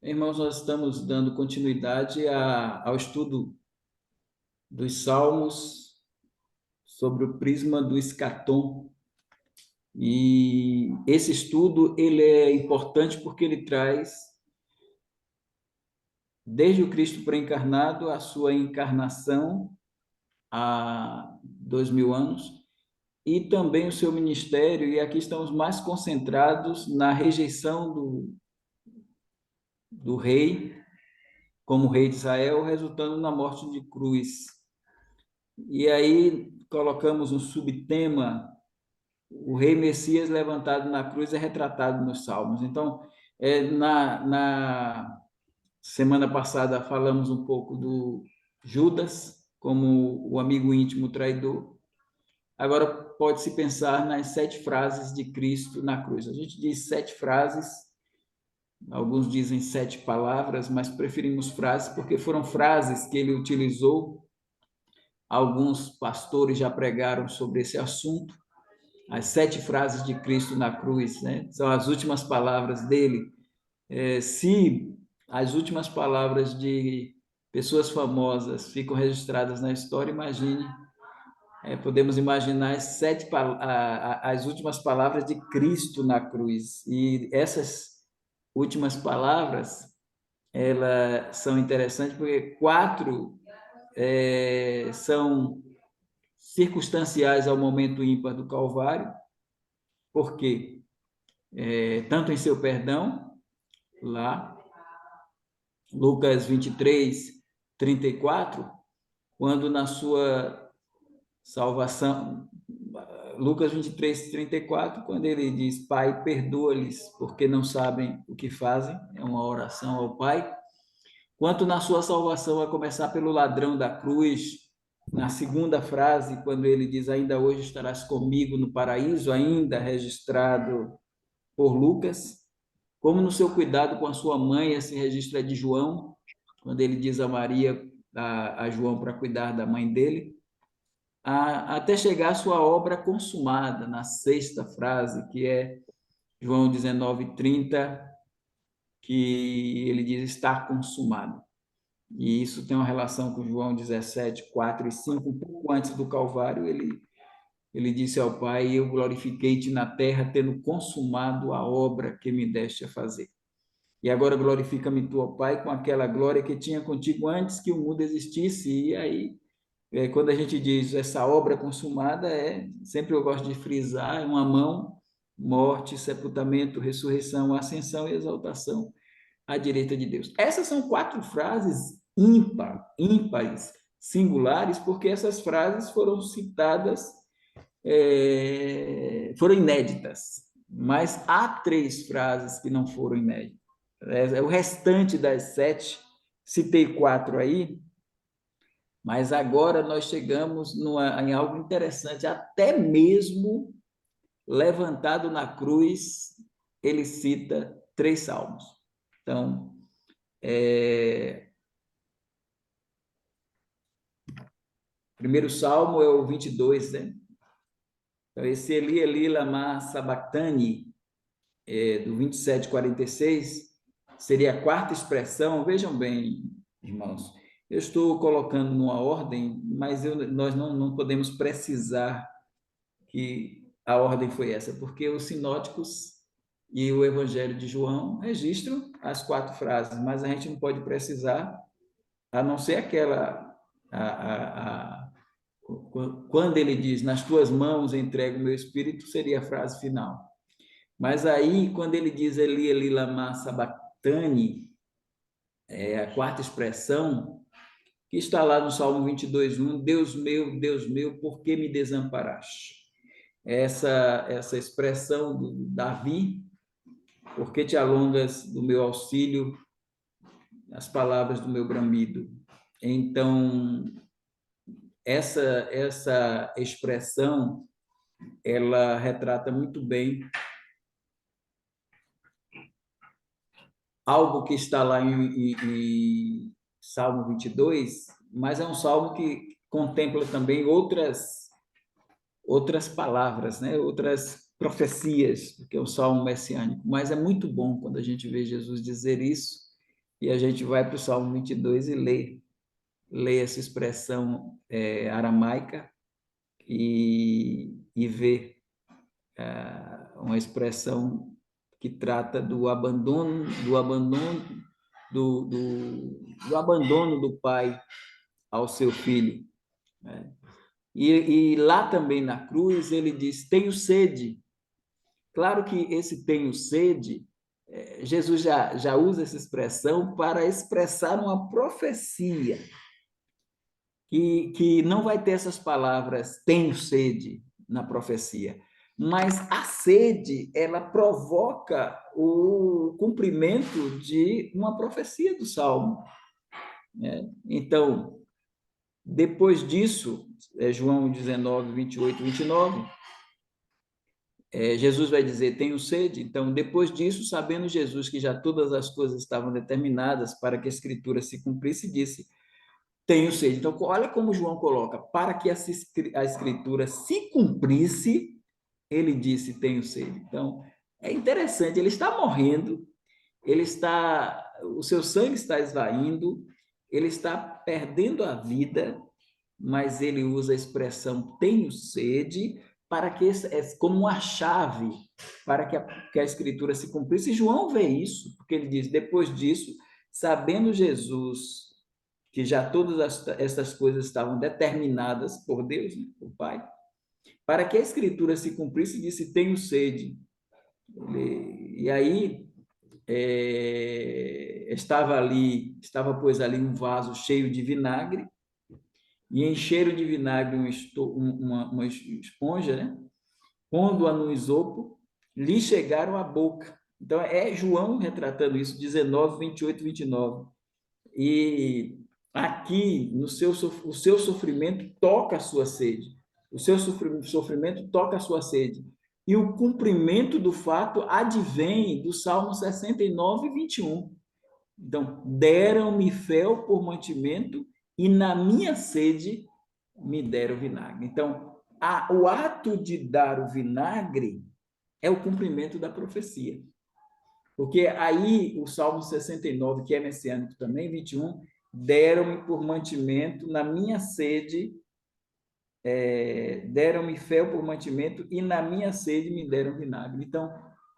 Irmãos, nós estamos dando continuidade ao estudo dos Salmos sobre o prisma do escatom. E esse estudo ele é importante porque ele traz, desde o Cristo pré-encarnado, a sua encarnação há 2000 anos, e também o seu ministério, e aqui estamos mais concentrados na rejeição do rei, como rei de Israel, resultando na morte de cruz. E aí colocamos um subtema: o rei Messias levantado na cruz é retratado nos Salmos. Então, na semana passada falamos um pouco do Judas como o amigo íntimo traidor. Agora pode-se pensar nas 7 frases de Cristo na cruz. A gente diz 7 frases, alguns dizem 7 palavras, mas preferimos frases porque foram frases que ele utilizou. Alguns pastores já pregaram sobre esse assunto. As 7 frases de Cristo na cruz, né? São as últimas palavras dele. Se as últimas palavras de pessoas famosas ficam registradas na história, imagine, podemos imaginar as últimas palavras de Cristo na cruz. E essas últimas palavras, elas são interessantes porque 4 são circunstanciais ao momento ímpar do Calvário, porque tanto em seu perdão, lá, Lucas 23, 34, quando na sua salvação, Lucas 23, 34, quando ele diz: Pai, perdoa-lhes, porque não sabem o que fazem, é uma oração ao Pai. Quanto na sua salvação, a começar pelo ladrão da cruz, na segunda frase, quando ele diz: Ainda hoje estarás comigo no paraíso, ainda registrado por Lucas, como no seu cuidado com a sua mãe, esse registro é de João, quando ele diz a Maria, a João, para cuidar da mãe dele, até chegar à sua obra consumada, na sexta frase, que é João 19:30, que ele diz: está consumado. E isso tem uma relação com João 17, 4 e 5, um pouco antes do Calvário. Ele disse ao Pai: eu glorifiquei-te na terra, tendo consumado a obra que me deste a fazer. E agora glorifica-me tu, ó Pai, com aquela glória que tinha contigo antes que o mundo existisse. E aí, quando a gente diz essa obra consumada, sempre eu gosto de frisar: uma mão, morte, sepultamento, ressurreição, ascensão e exaltação à direita de Deus. Essas são 4 frases ímpares, singulares, porque essas frases foram citadas, foram inéditas, mas há 3 frases que não foram inéditas. O restante das 7, citei 4 aí, mas agora nós chegamos em algo interessante. Até mesmo levantado na cruz, ele cita 3 salmos. Então, primeiro salmo é o 22, né? Então, esse Eli, Eli, lama sabachthani, do 27, 46, seria a quarta expressão. Vejam bem, irmãos, eu estou colocando numa ordem, mas nós não podemos precisar que a ordem foi essa, porque os sinóticos e o Evangelho de João registram as 4 frases, mas a gente não pode precisar, a não ser aquela, quando ele diz: nas tuas mãos entrego o meu espírito, seria a frase final. Mas aí, quando ele diz Eli, Eli, lama sabachthani, é a quarta expressão, que está lá no Salmo 22, 1, Deus meu, por que me desamparaste? Essa expressão do Davi: por que te alongas do meu auxílio, as palavras do meu bramido? Então, essa expressão, ela retrata muito bem algo que está lá em Salmo 22, mas é um salmo que contempla também outras palavras, né? Outras profecias, que é o salmo messiânico. Mas é muito bom quando a gente vê Jesus dizer isso, E a gente vai para o Salmo 22 e lê essa expressão aramaica e vê uma expressão que trata do abandono, do abandono do pai ao seu filho, né? E lá também na cruz ele diz: tenho sede. Claro que esse tenho sede, Jesus já usa essa expressão para expressar uma profecia, que não vai ter essas palavras tenho sede na profecia, mas a sede, ela provoca o cumprimento de uma profecia do Salmo, né? Então, depois disso, João 19, 28, 29, Jesus vai dizer, tenho sede. Então, depois disso, sabendo Jesus que já todas as coisas estavam determinadas para que a Escritura se cumprisse, disse, tenho sede. Então, olha como João coloca, para que a Escritura se cumprisse, ele disse, tenho sede. Então, é interessante, ele está morrendo, o seu sangue está esvaindo, ele está perdendo a vida, mas ele usa a expressão tenho sede para que como uma chave para que a escritura se cumprisse. E João vê isso, porque ele diz, depois disso, sabendo Jesus que já todas essas coisas estavam determinadas por Deus, né, por Pai, para que a escritura se cumprisse, disse, tenho sede. E aí estava pois ali um vaso cheio de vinagre, e encheram de vinagre uma esponja, né? Pondo-a no isopo, lhe chegaram à boca. Então, é João retratando isso, 19, 28, 29. E aqui, o seu sofrimento toca a sua sede. O seu sofrimento toca a sua sede. E o cumprimento do fato advém do Salmo 69, 21. Então, deram-me fel por mantimento e na minha sede me deram vinagre. Então, o ato de dar o vinagre é o cumprimento da profecia. Porque aí o Salmo 69, que é messiânico também, 21, deram-me por mantimento na minha sede, deram-me fel por mantimento e na minha sede me deram vinagre. Então,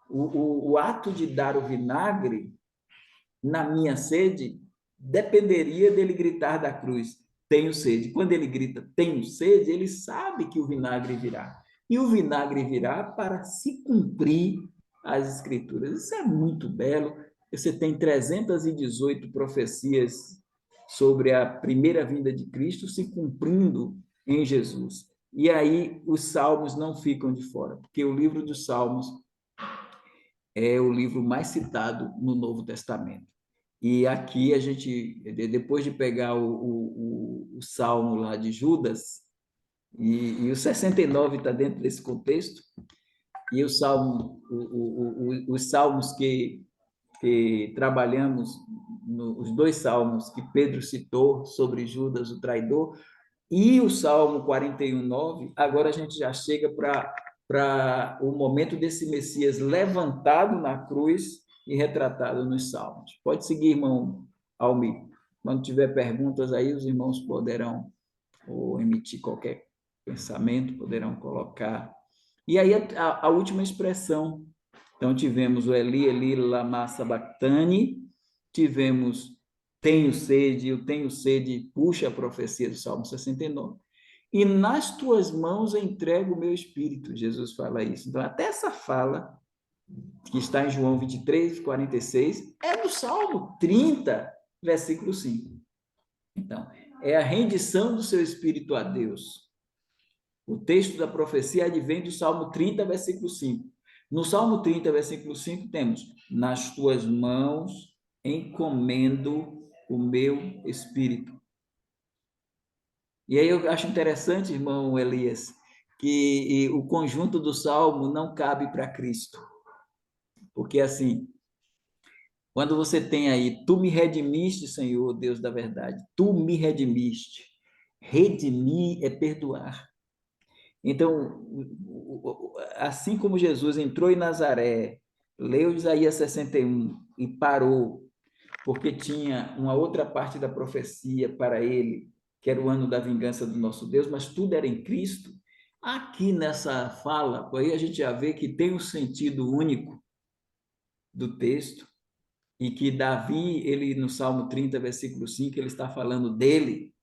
o ato de dar o vinagre na minha sede, dependeria dele gritar da cruz, tenho sede. Quando ele grita, tenho sede, ele sabe que o vinagre virá. E o vinagre virá para se cumprir as escrituras. Isso é muito belo. Você tem 318 profecias sobre a primeira vinda de Cristo se cumprindo em Jesus. E aí os salmos não ficam de fora, porque o livro dos Salmos é o livro mais citado no Novo Testamento. E aqui a gente, depois de pegar o Salmo lá de Judas, e o 69 está dentro desse contexto, e os salmos que trabalhamos, os dois salmos que Pedro citou sobre Judas, o traidor, e o Salmo 41:9, agora a gente já chega para o momento desse Messias levantado na cruz e retratado nos Salmos. Pode seguir, irmão Almir. Quando tiver perguntas aí, os irmãos poderão ou emitir qualquer pensamento, poderão colocar. E aí a última expressão. Então, tivemos o Eli, Eli, lama sabachthani, tivemos tenho sede, eu tenho sede, puxa a profecia do Salmo 69. E nas tuas mãos entrego o meu espírito, Jesus fala isso. Então, até essa fala, que está em João 23, 46, é do Salmo 30, versículo 5. Então, é a rendição do seu espírito a Deus. O texto da profecia advém do Salmo 30, versículo 5. No Salmo 30, versículo 5, temos: nas tuas mãos encomendo o meu espírito. E aí eu acho interessante, irmão Elias, que o conjunto do Salmo não cabe para Cristo. Porque assim, quando você tem aí, tu me redimiste, Senhor, Deus da verdade, tu me redimiste. Redimir é perdoar. Então, assim como Jesus entrou em Nazaré, leu Isaías 61 e parou, porque tinha uma outra parte da profecia para ele, que era o ano da vingança do nosso Deus, mas tudo era em Cristo. Aqui nessa fala, aí a gente já vê que tem um sentido único do texto, e que Davi, ele no Salmo 30, versículo 5, ele está falando dele,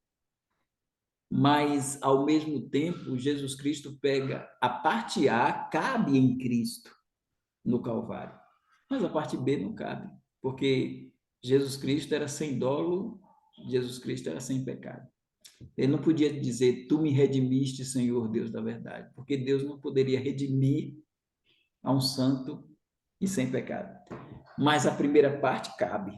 mas ao mesmo tempo Jesus Cristo pega a parte A, cabe em Cristo no Calvário, mas a parte B não cabe, porque Jesus Cristo era sem dolo, Jesus Cristo era sem pecado. Ele não podia dizer, tu me redimiste, Senhor Deus da verdade, porque Deus não poderia redimir a um santo e sem pecado. Mas a primeira parte cabe.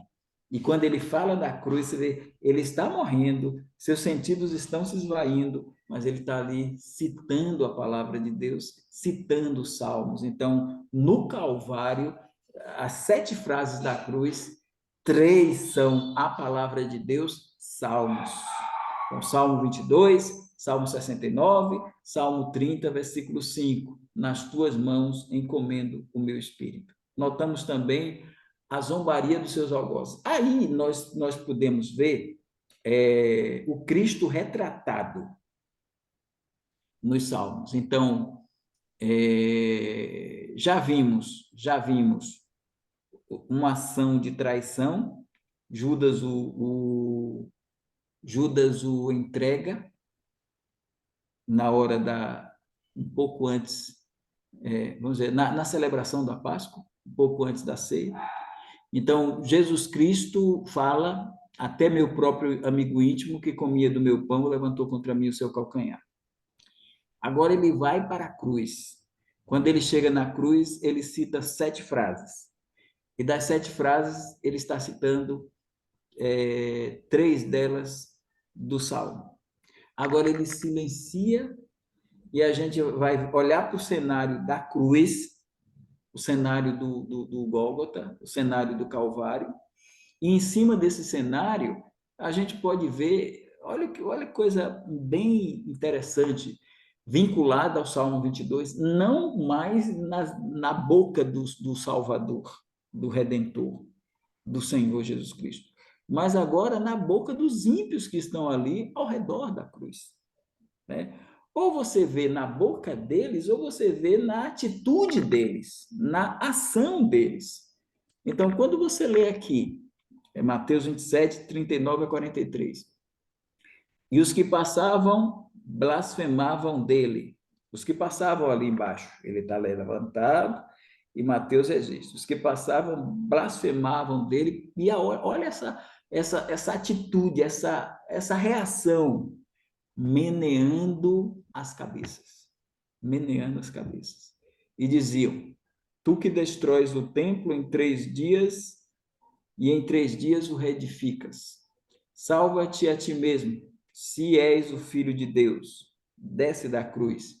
E quando ele fala da cruz, você vê, ele está morrendo, seus sentidos estão se esvaindo, mas ele está ali citando a palavra de Deus, citando os salmos. Então, no Calvário, as 7 frases da cruz, 3 são a palavra de Deus, salmos. Então, Salmo 22, Salmo 69, Salmo 30, versículo 5. Nas tuas mãos encomendo o meu espírito. Notamos também a zombaria dos seus algozes. Aí nós podemos ver o Cristo retratado nos Salmos. Então, já vimos uma ação de traição, Judas o entrega na hora um pouco antes, vamos dizer, na celebração da Páscoa, um pouco antes da ceia. Então, Jesus Cristo fala, até meu próprio amigo íntimo que comia do meu pão levantou contra mim o seu calcanhar. Agora ele vai para a cruz. Quando ele chega na cruz, ele cita 7 frases. E das 7 frases, ele está citando 3 delas do Salmo. Agora ele silencia e a gente vai olhar para o cenário da cruz, o cenário do Gólgota, o cenário do Calvário, e em cima desse cenário, a gente pode ver, olha que coisa bem interessante, vinculada ao Salmo 22, não mais na boca do Salvador, do Redentor, do Senhor Jesus Cristo, mas agora na boca dos ímpios que estão ali ao redor da cruz, né? Ou você vê na boca deles, ou você vê na atitude deles, na ação deles. Então, quando você lê aqui, Mateus 27, 39 a 43, e os que passavam blasfemavam dele. Os que passavam ali embaixo, ele está levantado, e Mateus registra. Os que passavam blasfemavam dele, e olha essa atitude, essa reação, meneando as cabeças. Meneando as cabeças. E diziam, tu que destróis o templo em 3 dias, e em 3 dias o reedificas. Salva-te a ti mesmo, se és o Filho de Deus. Desce da cruz.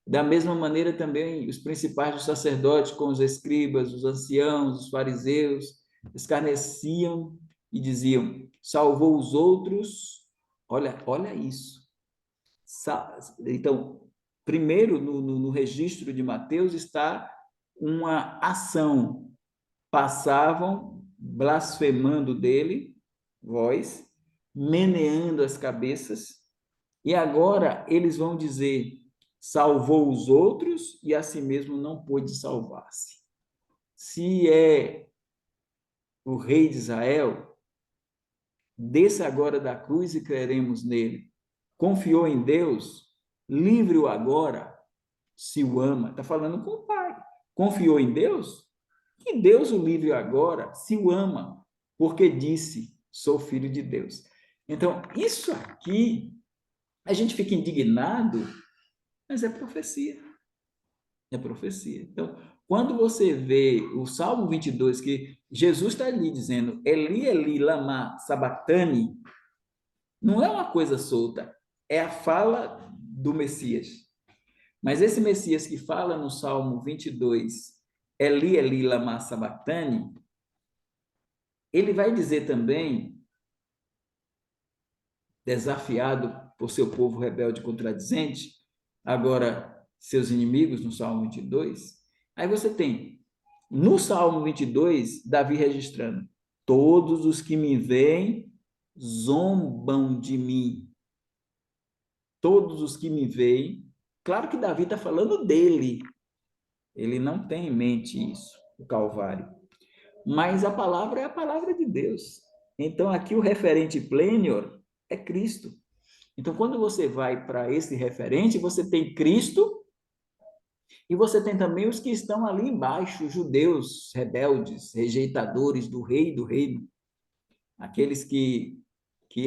Da mesma maneira também os principais dos sacerdotes, com os escribas, os anciãos, os fariseus, escarneciam e diziam, salvou os outros. Olha isso. Então, primeiro no registro de Mateus está uma ação. Passavam blasfemando dele, voz, meneando as cabeças, e agora eles vão dizer, salvou os outros e a si mesmo não pôde salvar-se. Se é o rei de Israel, desça agora da cruz e creremos nele. Confiou em Deus, livre-o agora, se o ama. Está falando com o Pai. Confiou em Deus? Que Deus o livre agora, se o ama, porque disse, sou filho de Deus. Então, isso aqui, a gente fica indignado, mas é profecia. É profecia. Então, quando você vê o Salmo 22, que Jesus está ali dizendo, Eli, Eli, lama sabachthani, não é uma coisa solta, é a fala do Messias. Mas esse Messias que fala no Salmo 22, Eli, Eli, lama sabachthani, ele vai dizer também, desafiado por seu povo rebelde e contradizente, agora seus inimigos, no Salmo 22. Aí você tem, no Salmo 22, Davi registrando, Todos os que me veem zombam de mim. Todos os que me veem. Claro que Davi está falando dele. Ele não tem em mente isso, o Calvário. Mas a palavra é a palavra de Deus. Então, aqui o referente plenior é Cristo. Então, quando você vai para esse referente, você tem Cristo e você tem também os que estão ali embaixo, os judeus, rebeldes, rejeitadores do rei e do reino, aqueles que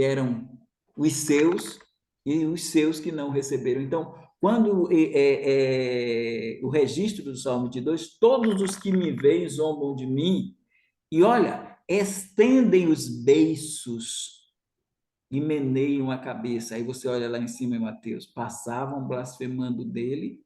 eram os seus e os seus que não receberam. Então, quando o registro do Salmo 22, todos os que me veem zombam de mim, e olha, estendem os beiços e meneiam a cabeça. Aí você olha lá em cima em Mateus, passavam blasfemando dele,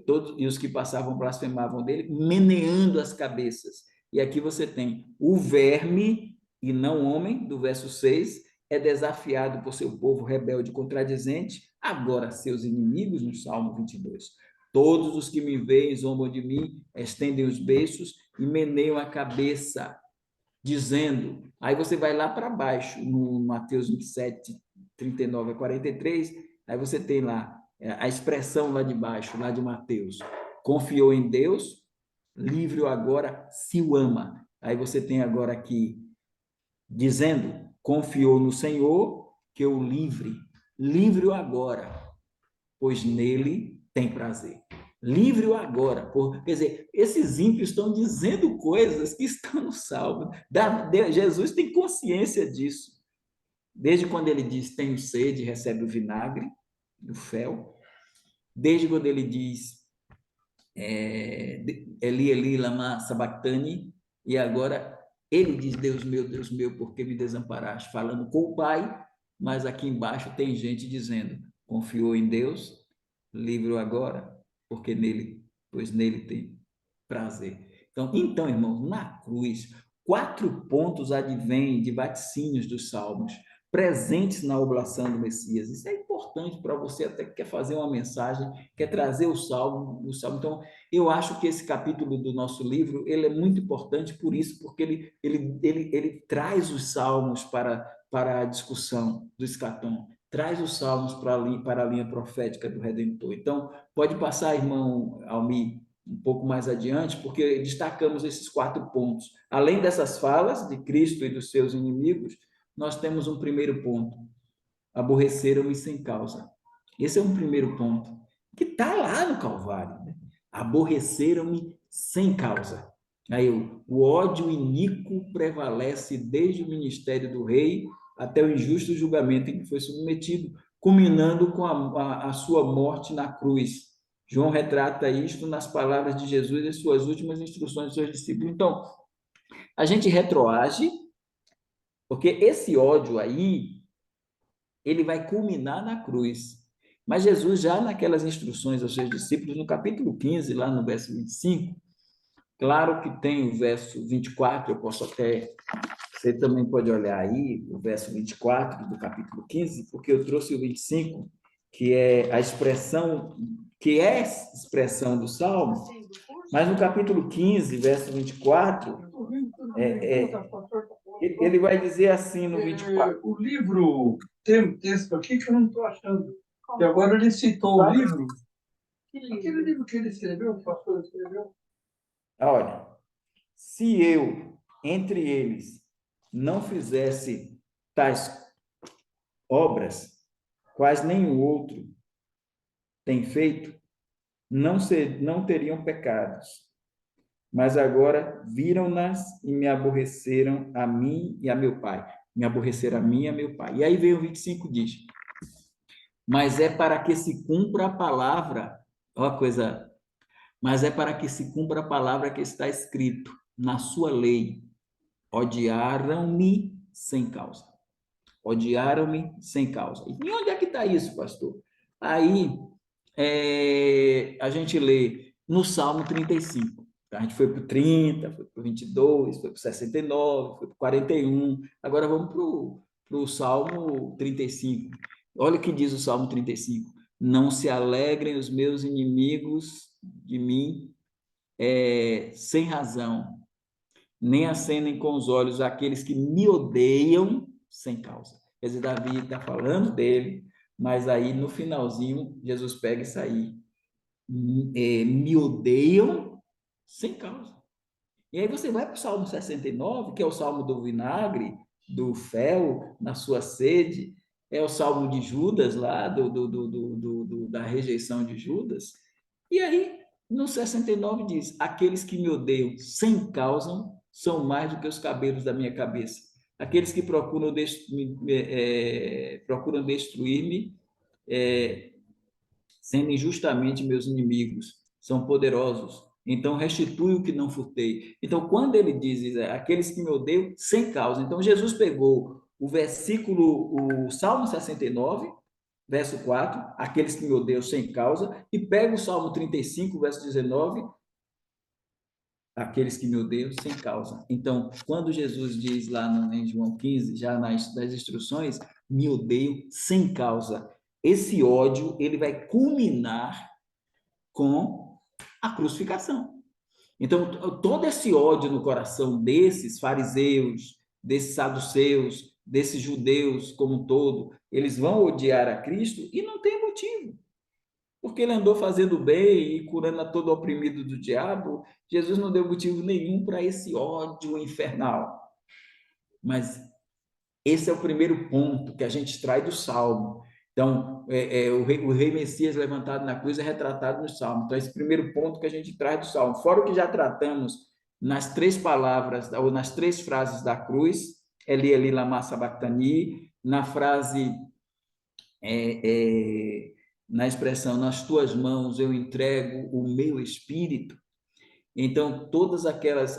todos, e os que passavam blasfemavam dele, meneando as cabeças. E aqui você tem o verme, e não homem, do verso 6, é desafiado por seu povo rebelde e contradizente, agora seus inimigos, no Salmo 22. Todos os que me veem zombam de mim, estendem os beiços e meneiam a cabeça, dizendo, aí você vai lá para baixo, no Mateus 27, 39 a 43, aí você tem lá a expressão lá de baixo, lá de Mateus, confiou em Deus, livre-o agora, se o ama. Aí você tem agora aqui, dizendo, confiou no Senhor, que o livre, livre-o agora, pois nele tem prazer. Livre-o agora. Quer dizer, esses ímpios estão dizendo coisas que estão no Salmo. Jesus tem consciência disso. Desde quando ele diz, tenho sede, recebe o vinagre, o fel. Desde quando ele diz, Eli, Eli, lama sabachthani, e agora ele diz, Deus meu, por que me desamparaste? Falando com o Pai, mas aqui embaixo tem gente dizendo, confiou em Deus, livre-o agora, porque nele, pois nele tem prazer. Então, irmãos, na cruz, 4 pontos advêm de vaticínios dos salmos, presentes na oblação do Messias. Isso é importante para você até que quer fazer uma mensagem, quer trazer o salmo, Então, eu acho que esse capítulo do nosso livro, ele é muito importante por isso, porque ele traz os salmos para a discussão do escatom, traz os salmos para a linha profética do Redentor. Então, pode passar, irmão Almi, um pouco mais adiante, porque destacamos esses 4 pontos. Além dessas falas de Cristo e dos seus inimigos, nós temos um primeiro ponto: aborreceram-me sem causa. Esse é um primeiro ponto, que está lá no Calvário. Né? Aborreceram-me sem causa. Aí o ódio iníquo prevalece desde o ministério do rei até o injusto julgamento em que foi submetido, culminando com a sua morte na cruz. João retrata isto nas palavras de Jesus e suas últimas instruções aos seus discípulos. Então, a gente retroage, porque esse ódio aí, ele vai culminar na cruz. Mas Jesus, já naquelas instruções aos seus discípulos, no capítulo 15, lá no verso 25, claro que tem o verso 24, eu posso até, você também pode olhar aí, o verso 24 do capítulo 15, porque eu trouxe o 25, que é a expressão, que é expressão do Salmo, mas no capítulo 15, verso 24, ele vai dizer assim no 24. O livro tem um texto aqui que eu não estou achando. E agora ele citou o livro. Aquele livro que ele escreveu, o pastor escreveu. Olha, se eu, entre eles, não fizesse tais obras, quais nenhum outro tem feito, não teriam pecados. Mas agora viram-nas e me aborreceram a mim e a meu pai. Me aborreceram a mim e a meu pai. E aí vem o 25, diz: mas é para que se cumpra a palavra, ó a coisa, mas é para que se cumpra a palavra que está escrito na sua lei. Odiaram-me sem causa. Odiaram-me sem causa. E onde é que está isso, pastor? Aí a gente lê no Salmo 35. A gente foi para o 30, foi para o 22, foi para o 69, foi para o 41. Agora vamos para o Salmo 35. Olha o que diz o Salmo 35. Não se alegrem os meus inimigos de mim sem razão. nem acenem com os olhos aqueles que me odeiam sem causa. Quer dizer, Davi está falando dele, mas aí no finalzinho, Jesus pega isso aí. Me odeiam sem causa. E aí você vai para o Salmo 69, que é o Salmo do vinagre, do fel, na sua sede, é o Salmo de Judas lá, da rejeição de Judas. E aí, no 69 diz, aqueles que me odeiam sem causa são mais do que os cabelos da minha cabeça. Aqueles que procuram destruir-me, sendo injustamente meus inimigos, são poderosos. Então, restitui o que não furtei. Então, quando ele diz, aqueles que me odeiam sem causa. Então, Jesus pegou o Salmo 69, verso 4, aqueles que me odeiam sem causa, e pega o Salmo 35, verso 19, aqueles que me odeiam sem causa. Então, quando Jesus diz lá em João 15, já das instruções, me odeiam sem causa. Esse ódio, ele vai culminar com a crucificação. Então, todo esse ódio no coração desses fariseus, desses saduceus, desses judeus como um todo, eles vão odiar a Cristo e não tem motivo. Porque ele andou fazendo bem e curando a todo oprimido do diabo, Jesus não deu motivo nenhum para esse ódio infernal. Mas esse é o primeiro ponto que a gente extrai do Salmo. Então, o rei Messias levantado na cruz é retratado no Salmo. Então, esse primeiro ponto que a gente traz do Salmo. Fora o que já tratamos nas 3 palavras, ou nas 3 frases da cruz, Eli, Eli, lama sabachthani, na frase, na expressão, nas tuas mãos eu entrego o meu espírito. Então, todas aquelas,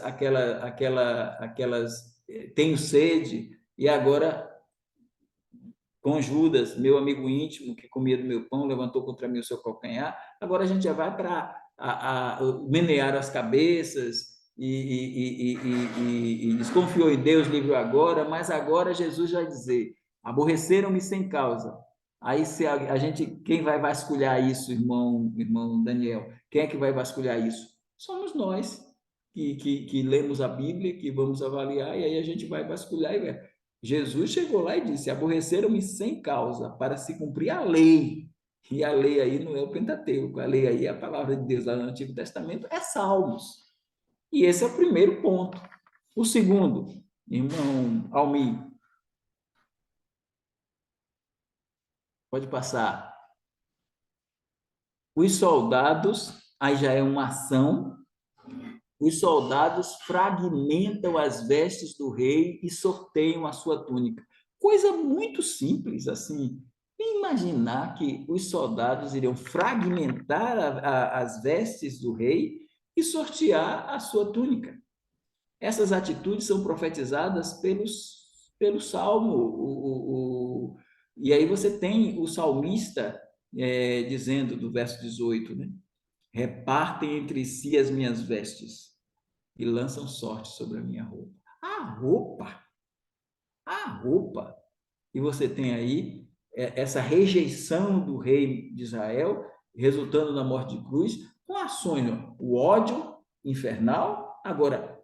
tenho sede, e agora com Judas, meu amigo íntimo, que comia do meu pão, levantou contra mim o seu calcanhar. Agora a gente já vai para menear as cabeças e desconfiou em Deus, livre agora, mas agora Jesus vai dizer, aborreceram-me sem causa. Aí se a gente, quem vai vasculhar isso, irmão Daniel? Quem é que vai vasculhar isso? Somos nós que lemos a Bíblia, que vamos avaliar, e aí a gente vai vasculhar e ver. Jesus chegou lá e disse: aborreceram-me sem causa, para se cumprir a lei. E a lei aí não é o Pentateuco, a lei aí é a palavra de Deus lá no Antigo Testamento, é Salmos. E esse é o primeiro ponto. O segundo, irmão Almir, pode passar. Os soldados, aí já é uma ação, os soldados fragmentam as vestes do rei e sorteiam a sua túnica. Coisa muito simples, assim. Imaginar que os soldados iriam fragmentar as vestes do rei e sortear a sua túnica. Essas atitudes são profetizadas pelo Salmo. E aí você tem o salmista dizendo, do verso 18, né? Repartem entre si as minhas vestes e lançam sorte sobre a minha roupa. A roupa! A roupa! E você tem aí essa rejeição do rei de Israel, resultando na morte de cruz, com ações, o ódio infernal. Agora,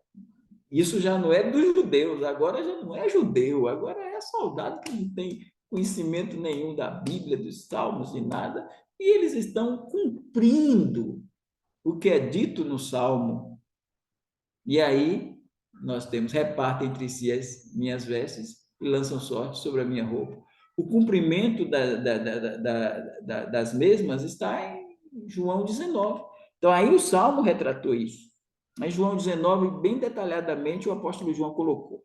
isso já não é dos judeus, agora já não é judeu, agora é soldado que não tem conhecimento nenhum da Bíblia, dos Salmos, de nada, e eles estão cumprindo o que é dito no Salmo. E aí, nós temos, repartem entre si as minhas vestes e lançam sorte sobre a minha roupa. O cumprimento das mesmas está em João 19. Então, aí o Salmo retratou isso. Mas João 19, bem detalhadamente, o apóstolo João colocou.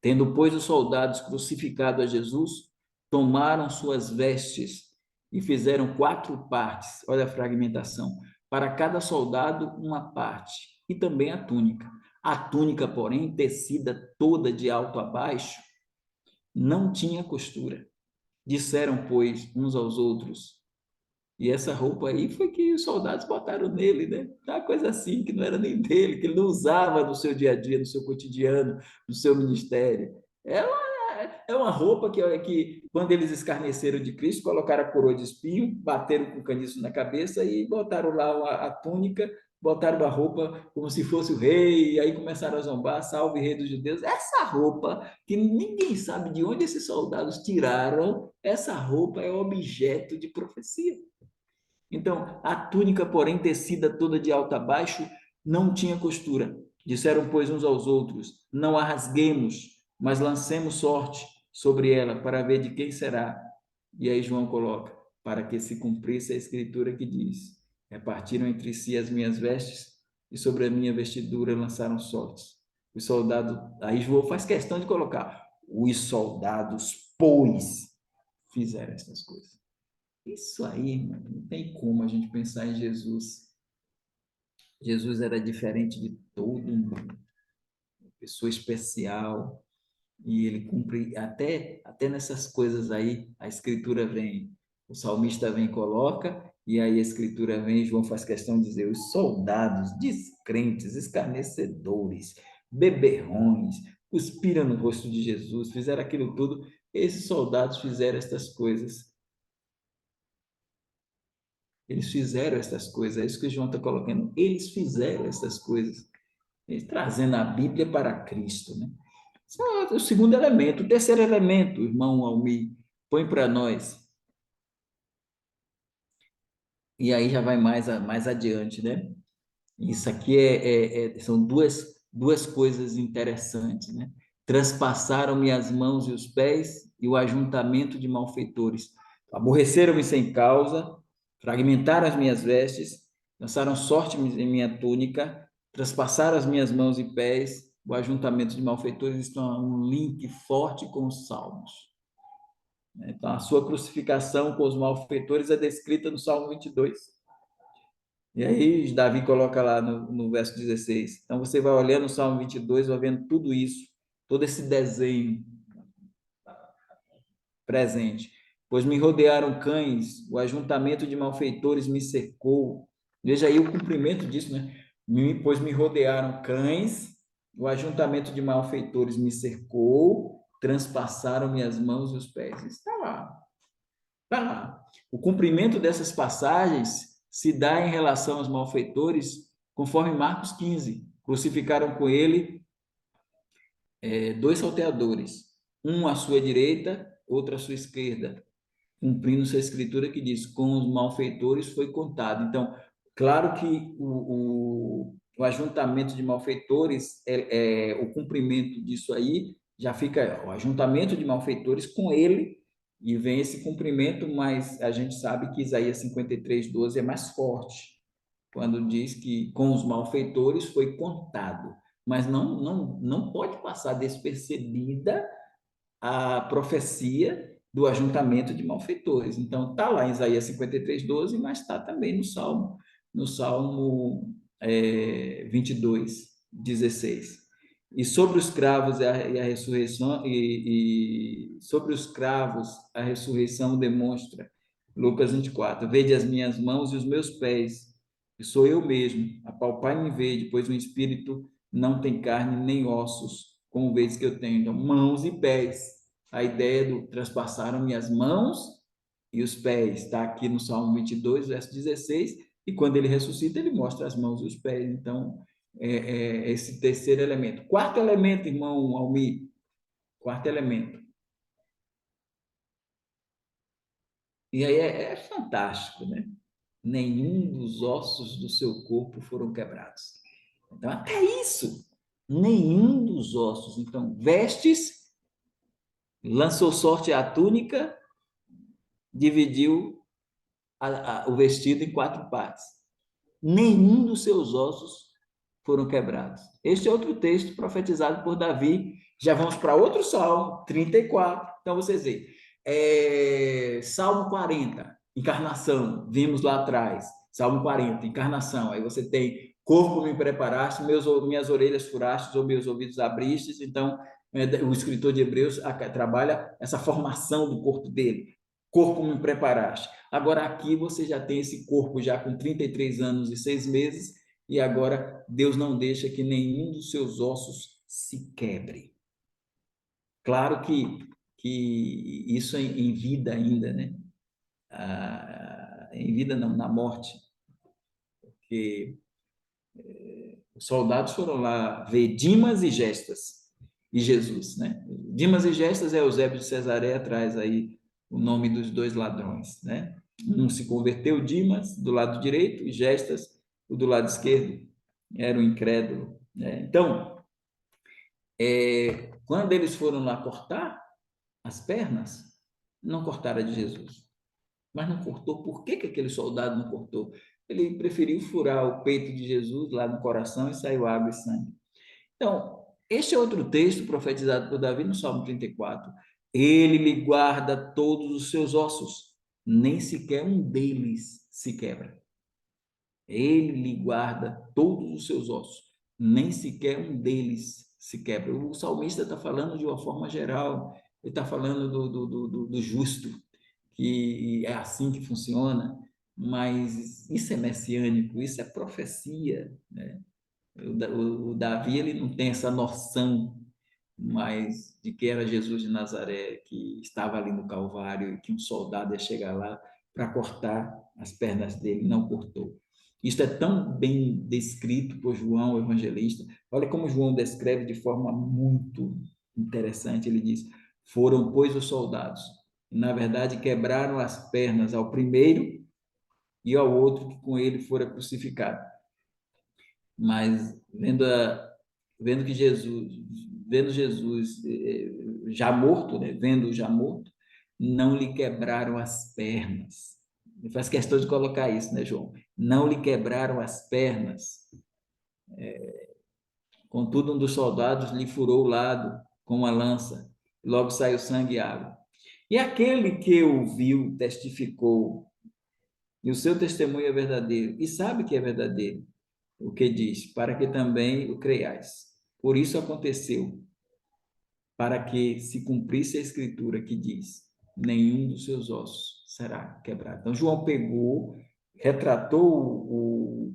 Tendo, pois, os soldados crucificado a Jesus, tomaram suas vestes e fizeram 4 partes, olha a fragmentação, para cada soldado uma parte, e também a túnica. A túnica, porém, tecida toda de alto a baixo, não tinha costura. Disseram, pois, uns aos outros, e essa roupa aí foi que os soldados botaram nele, né? Uma coisa assim, que não era nem dele, que ele não usava no seu dia a dia, no seu cotidiano, no seu ministério. É uma roupa que, quando eles escarneceram de Cristo, colocaram a coroa de espinho, bateram com o caniço na cabeça e botaram lá a túnica botaram a roupa como se fosse o rei, e aí começaram a zombar, salve rei dos judeus. Essa roupa, que ninguém sabe de onde esses soldados tiraram, essa roupa é objeto de profecia. Então, a túnica, porém, tecida toda de alto a baixo, não tinha costura. Disseram, pois, uns aos outros: não a rasguemos, mas lancemos sorte sobre ela, para ver de quem será. E aí João coloca: para que se cumprisse a escritura que diz: repartiram entre si as minhas vestes, e sobre a minha vestidura lançaram sortes. Os soldados, aí João faz questão de colocar: os soldados, pois, fizeram essas coisas. Isso aí, não tem como a gente pensar em Jesus. Jesus era diferente de todo mundo, pessoa especial, e ele cumpre, até nessas coisas aí, a Escritura vem, o salmista vem e coloca, e aí a Escritura vem, João faz questão de dizer, os soldados, descrentes, escarnecedores, beberrões, cuspiram no rosto de Jesus, fizeram aquilo tudo, esses soldados fizeram estas coisas. Eles fizeram essas coisas, é isso que João está colocando. Eles fizeram essas coisas, eles trazendo a Bíblia para Cristo, né? Esse é o segundo elemento. O terceiro elemento, irmão Almi, põe para nós. E aí já vai mais adiante, né? Isso aqui são duas coisas interessantes, né? Traspassaram-me as mãos e os pés e o ajuntamento de malfeitores. Aborreceram-me sem causa, fragmentaram as minhas vestes, lançaram sorte em minha túnica, traspassaram as minhas mãos e pés, o ajuntamento de malfeitores. Estão um link forte com os Salmos. Então, a sua crucificação com os malfeitores é descrita no Salmo 22. E aí, Davi coloca lá no verso 16. Então, você vai olhando o Salmo 22, vai vendo tudo isso, todo esse desenho presente. Pois me rodearam cães, o ajuntamento de malfeitores me cercou. Veja aí o cumprimento disso, né? Pois me rodearam cães, o ajuntamento de malfeitores me cercou, transpassaram minhas mãos e os pés. Está lá. Está lá. O cumprimento dessas passagens se dá em relação aos malfeitores, conforme Marcos 15. Crucificaram com ele dois salteadores, um à sua direita, outro à sua esquerda, cumprindo-se a escritura que diz: com os malfeitores foi contado. Então, claro que o ajuntamento de malfeitores, o cumprimento disso aí, já fica o ajuntamento de malfeitores com ele, e vem esse cumprimento, mas a gente sabe que Isaías 53:12 é mais forte, quando diz que com os malfeitores foi contado. Mas não pode passar despercebida a profecia do ajuntamento de malfeitores. Então, está lá em Isaías 53:12, mas está também no Salmo 22:16. E sobre os cravos e a ressurreição, sobre os cravos a ressurreição demonstra, Lucas 24, vede as minhas mãos e os meus pés, que sou eu mesmo, apalpai-me e vede, pois o espírito não tem carne nem ossos, como vês que eu tenho. Então, mãos e pés, a ideia do transpassaram minhas mãos e os pés, está aqui no Salmo 22, verso 16, e quando ele ressuscita, ele mostra as mãos e os pés. Então, esse terceiro elemento. Quarto elemento, irmão Almi, quarto elemento. E aí é fantástico, né? Nenhum dos ossos do seu corpo foram quebrados. Então, até isso, nenhum dos ossos. Então, vestes, lançou sorte à túnica, dividiu o vestido em quatro partes. Nenhum dos seus ossos foram quebrados. Este é outro texto profetizado por Davi. Já vamos para outro Salmo, 34. Então, vocês veem. Salmo 40, encarnação, vimos lá atrás. Salmo 40, encarnação. Aí você tem: corpo me preparaste, minhas orelhas furaste, ou meus ouvidos abristes. Então, o escritor de Hebreus trabalha essa formação do corpo dele. Corpo me preparaste. Agora aqui você já tem esse corpo já com 33 anos e 6 meses, e agora Deus não deixa que nenhum dos seus ossos se quebre. Claro que isso é em vida ainda, né? Em vida não, na morte. Porque Os soldados foram lá ver Dimas e Gestas e Jesus, né? Dimas e Gestas é Eusébio de Cesareia, traz aí o nome dos dois ladrões, né? Um se converteu, Dimas, do lado direito, e Gestas, o do lado esquerdo, era um incrédulo, né? Então, quando eles foram lá cortar as pernas, não cortaram a de Jesus. Mas não cortou. Por que aquele soldado não cortou? Ele preferiu furar o peito de Jesus lá no coração e saiu água e sangue. Então, este é outro texto profetizado por Davi no Salmo 34. Ele lhe guarda todos os seus ossos, nem sequer um deles se quebra. Ele lhe guarda todos os seus ossos, nem sequer um deles se quebra. O salmista está falando de uma forma geral, ele está falando do justo, que é assim que funciona, mas isso é messiânico, isso é profecia, né? O Davi, ele não tem essa noção mais de que era Jesus de Nazaré, que estava ali no Calvário e que um soldado ia chegar lá para cortar as pernas dele, não cortou. Isso é tão bem descrito por João, o evangelista. Olha como João descreve de forma muito interessante. Ele diz: foram, pois, os soldados. E, na verdade, quebraram as pernas ao primeiro e ao outro que com ele fora crucificado. Mas vendo que Jesus já morto, né? Vendo já morto, não lhe quebraram as pernas. Ele faz questão de colocar isso, né, João? Não lhe quebraram as pernas. Contudo, um dos soldados lhe furou o lado com uma lança. Logo saiu sangue e água. E aquele que o viu testificou, e o seu testemunho é verdadeiro, e sabe que é verdadeiro, o que diz, para que também o creiais. Por isso aconteceu, para que se cumprisse a escritura que diz, nenhum dos seus ossos será quebrado. Então, João pegou, retratou,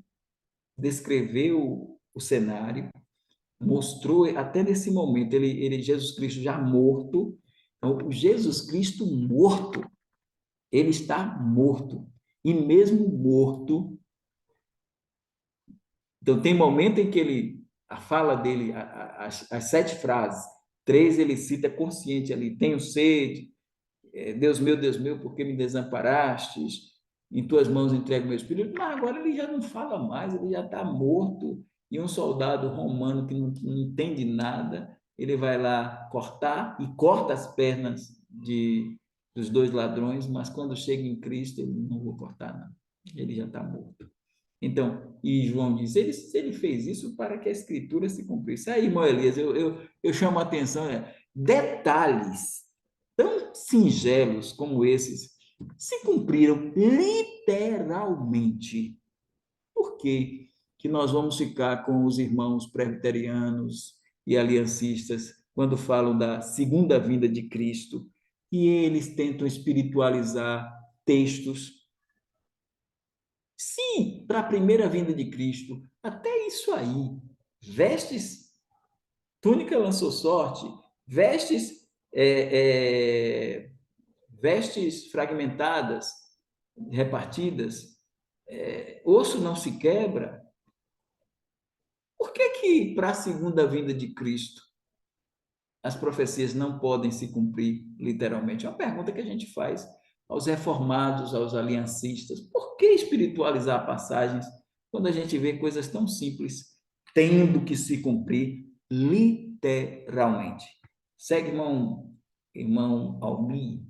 descreveu o cenário, mostrou, até nesse momento, Jesus Cristo já morto. Então, o Jesus Cristo morto, ele está morto. E mesmo morto, então tem momento em que a fala dele, as 7 frases, 3 ele cita consciente ali: tenho sede, Deus meu, por que me desamparastes? Em tuas mãos entrego meu espírito. Mas agora ele já não fala mais, ele já está morto. E um soldado romano que não entende nada, ele vai lá cortar e corta as pernas dos 2 ladrões, mas quando chega em Cristo, ele não vou cortar, não. Ele já está morto. Então, e João diz, ele fez isso para que a escritura se cumprisse. Aí, irmão Elias, eu chamo a atenção, detalhes tão singelos como esses se cumpriram literalmente. Por que que nós vamos ficar com os irmãos presbiterianos e aliancistas quando falam da segunda vinda de Cristo e eles tentam espiritualizar textos? Sim, para a primeira vinda de Cristo, até isso aí, vestes, túnica lançou sorte, vestes, vestes fragmentadas, repartidas, osso não se quebra. Por que para a segunda vinda de Cristo as profecias não podem se cumprir literalmente? É uma pergunta que a gente faz aos reformados, aos aliancistas. Por que espiritualizar passagens quando a gente vê coisas tão simples tendo que se cumprir literalmente? Segue, irmão Almi.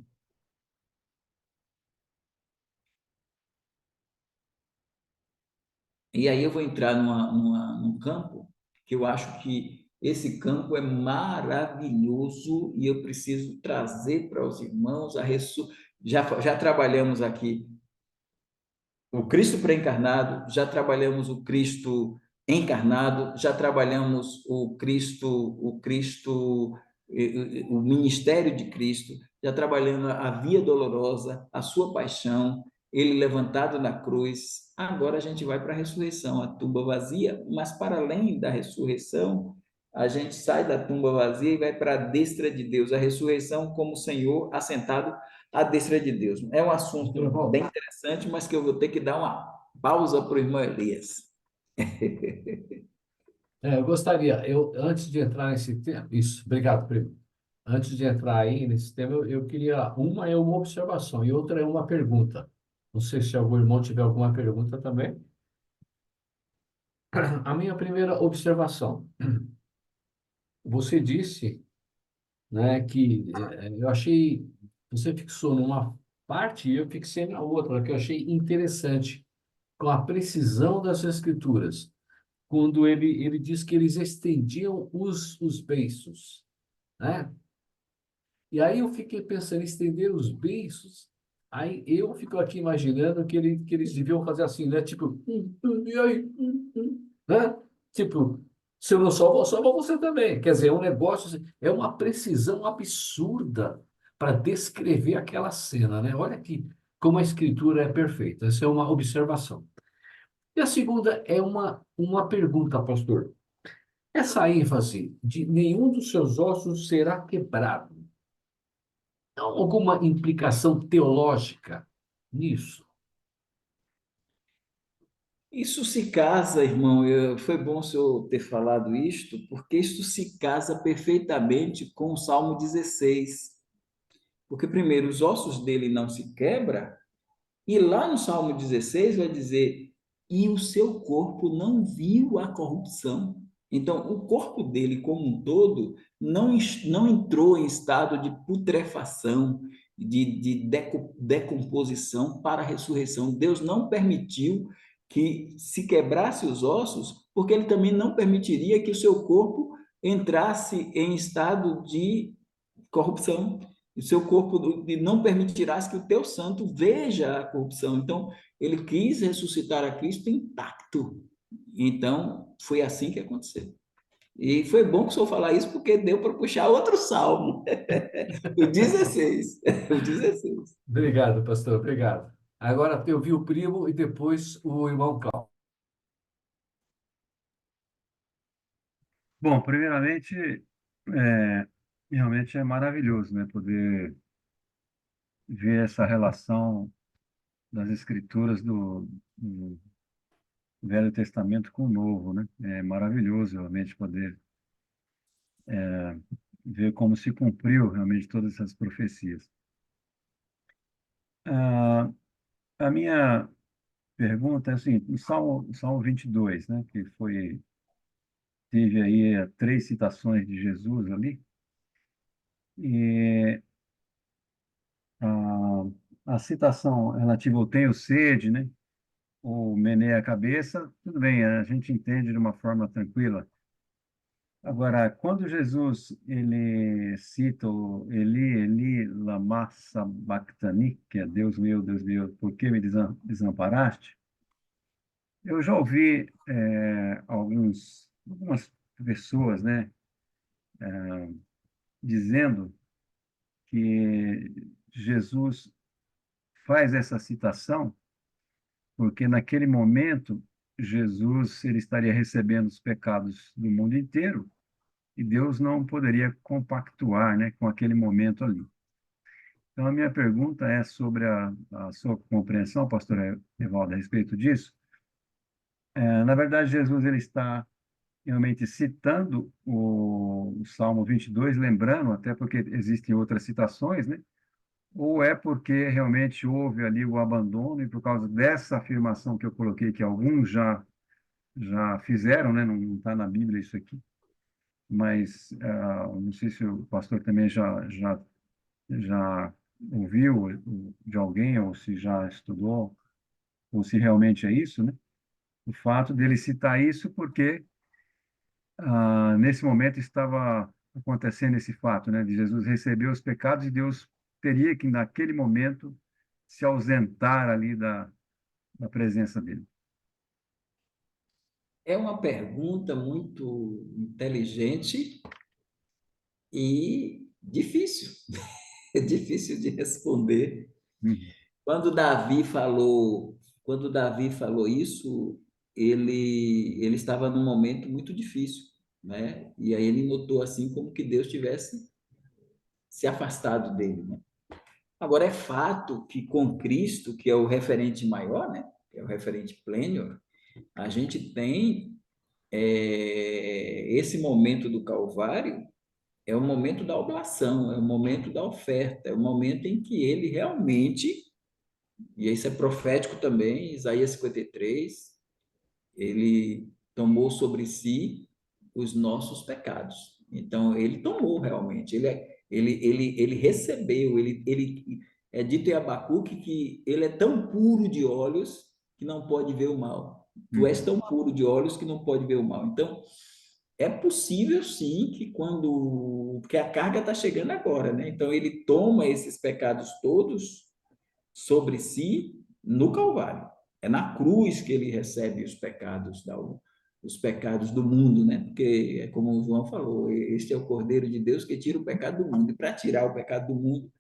E aí eu vou entrar num campo que eu acho que esse campo é maravilhoso e eu preciso trazer para os irmãos já trabalhamos aqui o Cristo pré-encarnado, já trabalhamos o Cristo encarnado, já trabalhamos o ministério de Cristo, já trabalhamos a via dolorosa, a sua paixão, ele levantado na cruz. Agora a gente vai para a ressurreição, a tumba vazia, mas para além da ressurreição, a gente sai da tumba vazia e vai para a destra de Deus, a ressurreição como Senhor assentado à destra de Deus. É um assunto bem interessante, mas que eu vou ter que dar uma pausa para o irmão Elias. Eu gostaria, antes de entrar nesse tema, isso, obrigado, primo. Antes de entrar aí nesse tema, eu queria, uma é uma observação e outra é uma pergunta. Não sei se algum irmão tiver alguma pergunta também. A minha primeira observação, você disse, né, que eu achei, você fixou numa parte e eu fixei na outra, que eu achei interessante, com a precisão das escrituras, quando ele diz que eles estendiam os beiços, né? E aí eu fiquei pensando em estender os beiços. Aí eu fico aqui imaginando que eles deviam fazer assim, né? Tipo, e aí? Né? Tipo, se eu não salvo, salva você também. Quer dizer, é um negócio, assim, é uma precisão absurda para descrever aquela cena, né? Olha aqui como a escritura é perfeita. Essa é uma observação. E a segunda é uma pergunta, pastor. Essa ênfase de nenhum dos seus ossos será quebrado. Há alguma implicação teológica nisso? Isso se casa, irmão, foi bom o senhor ter falado isto, porque isto se casa perfeitamente com o Salmo 16. Porque, primeiro, os ossos dele não se quebram, e lá no Salmo 16 vai dizer: e o seu corpo não viu a corrupção. Então, o corpo dele como um todo não entrou em estado de putrefação, de decomposição para a ressurreição. Deus não permitiu que se quebrasse os ossos, porque ele também não permitiria que o seu corpo entrasse em estado de corrupção. O seu corpo não permitirás que o teu santo veja a corrupção. Então, ele quis ressuscitar a Cristo intacto. Então, foi assim que aconteceu. E foi bom que o senhor falar isso, porque deu para puxar outro salmo, o 16. O 16. Obrigado, pastor, obrigado. Agora eu vi o primo e depois o irmão Cláudio. Bom, primeiramente, é, realmente é maravilhoso, né, poder ver essa relação das escrituras do Velho Testamento com o Novo, né? É maravilhoso realmente poder ver como se cumpriu realmente todas essas profecias. Ah, a minha pergunta é assim, no Salmo 22, né, que teve aí três citações de Jesus ali, e a citação relativa ao tenho sede, né, ou meneia a cabeça, tudo bem, a gente entende de uma forma tranquila. Agora, quando Jesus ele cita o Eli, Eli, lama sabachthani, que é Deus meu, por que me desamparaste? Eu já ouvi algumas pessoas, né, dizendo que Jesus faz essa citação porque naquele momento Jesus ele estaria recebendo os pecados do mundo inteiro e Deus não poderia compactuar, né, com aquele momento ali. Então, a minha pergunta é sobre a sua compreensão, pastor Evaldo, a respeito disso. Na verdade, Jesus ele está realmente citando o Salmo 22, lembrando, até porque existem outras citações, né? Ou é porque realmente houve ali o abandono e por causa dessa afirmação que eu coloquei, que alguns já fizeram, né? Não está na Bíblia isso aqui, mas não sei se o pastor também já ouviu de alguém ou se já estudou ou se realmente é isso, né? O fato dele citar isso porque nesse momento estava acontecendo esse fato, né? De Jesus receber os pecados e Deus teria que naquele momento se ausentar ali da presença dele. É uma pergunta muito inteligente e difícil. É difícil de responder. Uhum. Quando Davi falou isso, ele estava num momento muito difícil, né? E aí ele notou assim como que Deus tivesse se afastado dele, né? Agora é fato que com Cristo, que é o referente maior, né? Que é o referente pleno, a gente tem esse momento do Calvário é o momento da oblação, é o momento da oferta, é o momento em que ele realmente, e isso é profético também, Isaías 53, ele tomou sobre si os nossos pecados. Então, ele tomou realmente, ele recebeu, é dito em Abacuque que ele é tão puro de olhos que não pode ver o mal. Tu és tão puro de olhos que não pode ver o mal. Então, é possível sim que quando. Porque a carga está chegando agora, né? Então, ele toma esses pecados todos sobre si no Calvário. É na cruz que ele recebe os pecados do mundo, né? Porque é como o João falou, este é o Cordeiro de Deus que tira o pecado do mundo. E para tirar o pecado do mundo,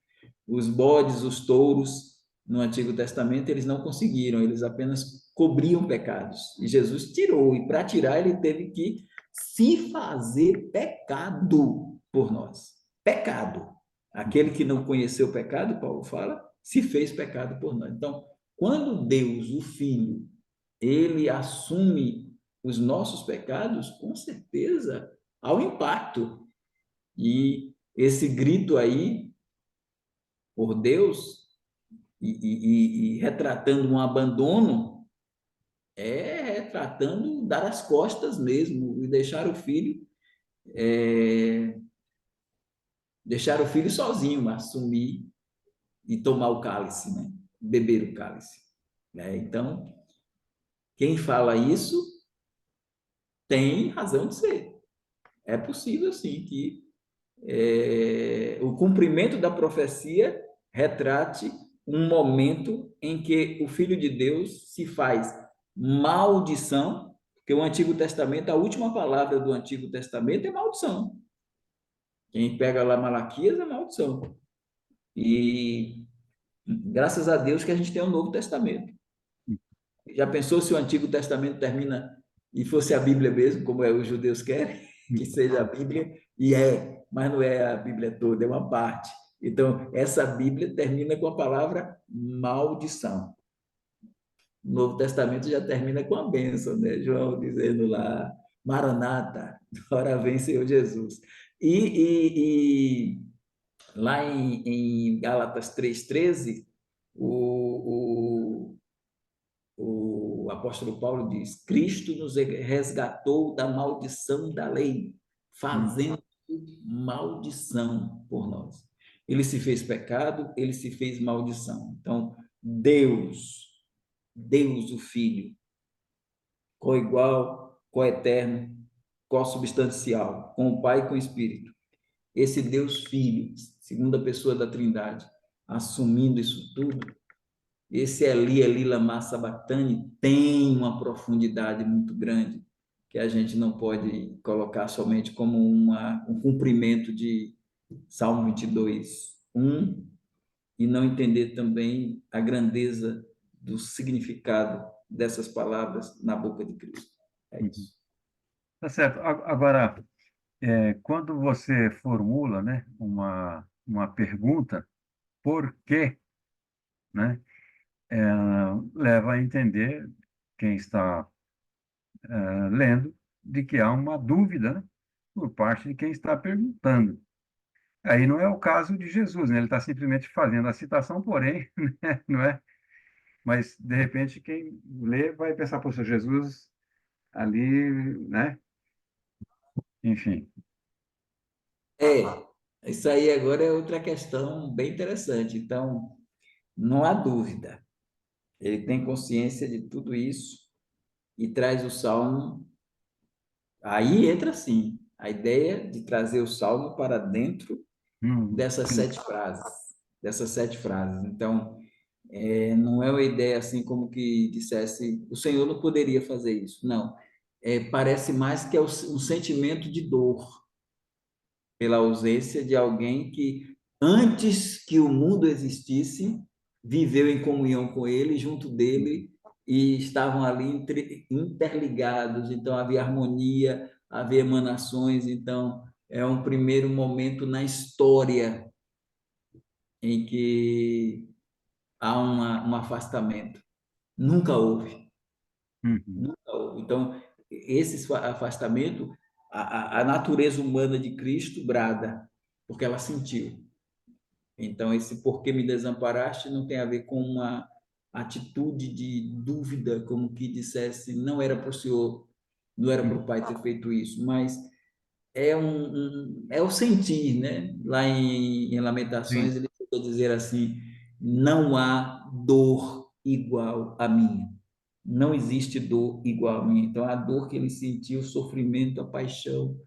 os bodes, os touros no Antigo Testamento, eles não conseguiram, eles apenas cobriam pecados. E Jesus tirou, e para tirar ele teve que se fazer pecado por nós. Pecado. Aquele que não conheceu o pecado, Paulo fala, se fez pecado por nós. Então, quando Deus, o Filho, ele assume os nossos pecados, com certeza há um impacto. E esse grito aí, por Deus, e retratando um abandono, é retratando dar as costas mesmo, e deixar o filho sozinho, assumir e tomar o cálice, né? Beber o cálice. Né? Então, quem fala isso tem razão de ser. É possível, sim, que o cumprimento da profecia retrate um momento em que o Filho de Deus se faz maldição, porque o Antigo Testamento, a última palavra do Antigo Testamento é maldição. Quem pega lá Malaquias é maldição. E graças a Deus que a gente tem o Novo Testamento. Já pensou se o Antigo Testamento termina e fosse a Bíblia mesmo, como os judeus querem, que seja a Bíblia, e mas não é a Bíblia toda, é uma parte. Então, essa Bíblia termina com a palavra maldição. O Novo Testamento já termina com a bênção, né? João dizendo lá, Maranata, ora vem Senhor Jesus. E lá em Gálatas 3,13, o apóstolo Paulo diz: Cristo nos resgatou da maldição da lei, fazendo maldição por nós. Ele se fez pecado, ele se fez maldição. Então, Deus o Filho, coigual, coeterno, co-substancial, com o Pai e com o Espírito. Esse Deus Filho, segunda pessoa da Trindade, assumindo isso tudo, esse Eli lama sabachthani tem uma profundidade muito grande que a gente não pode colocar somente como um cumprimento de Salmo 22, 1, e não entender também a grandeza do significado dessas palavras na boca de Cristo. É isso. Tá certo. Agora, quando você formula, né, uma pergunta, por quê, né, leva a entender quem está lendo de que há uma dúvida, né, por parte de quem está perguntando. Aí não é o caso de Jesus, né? Ele está simplesmente fazendo a citação, porém, né, não é? Mas, de repente, quem lê vai pensar, poxa, Jesus ali, né? Enfim. Isso aí agora é outra questão bem interessante. Então, não há dúvida. Ele tem consciência de tudo isso e traz o salmo. Aí entra sim a ideia de trazer o salmo para dentro dessas Sim. sete frases, dessas sete frases. Então, não é uma ideia assim como que dissesse o Senhor não poderia fazer isso. Não, parece mais que é um sentimento de dor pela ausência de alguém que antes que o mundo existisse viveu em comunhão com Ele, junto dele e estavam ali interligados. Então havia harmonia, havia emanações. Então é um primeiro momento na história em que há um afastamento. Nunca houve. Uhum. Nunca houve. Então, esse afastamento, a natureza humana de Cristo brada, porque ela sentiu. Então, esse "por que me desamparaste" não tem a ver com uma atitude de dúvida, como que dissesse, não era para o Senhor, não era para o Pai ter feito isso, mas é o sentir, né? Lá em Lamentações, Sim, ele vai dizer assim: não há dor igual a minha. Não existe dor igual a minha. Então, a dor que ele sentiu, o sofrimento, a paixão,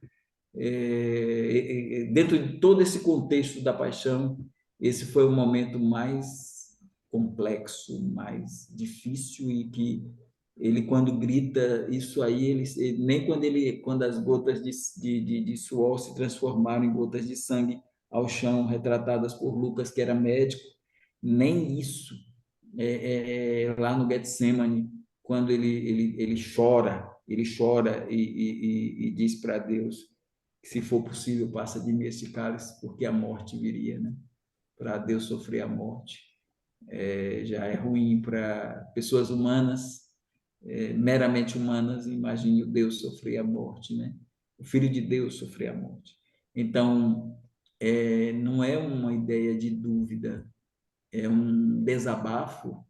dentro de todo esse contexto da paixão, esse foi o momento mais complexo, mais difícil, e que ele, quando grita isso aí, nem quando as gotas de suor se transformaram em gotas de sangue ao chão, retratadas por Lucas, que era médico, nem isso, lá no Getsemane, quando ele chora e diz para Deus: se for possível, passa de mim esse cálice, porque a morte viria, né? Para Deus sofrer a morte já é ruim para pessoas humanas, meramente humanas. Imagine o Deus sofrer a morte, né? O Filho de Deus sofrer a morte. Então, não é uma ideia de dúvida, é um desabafo,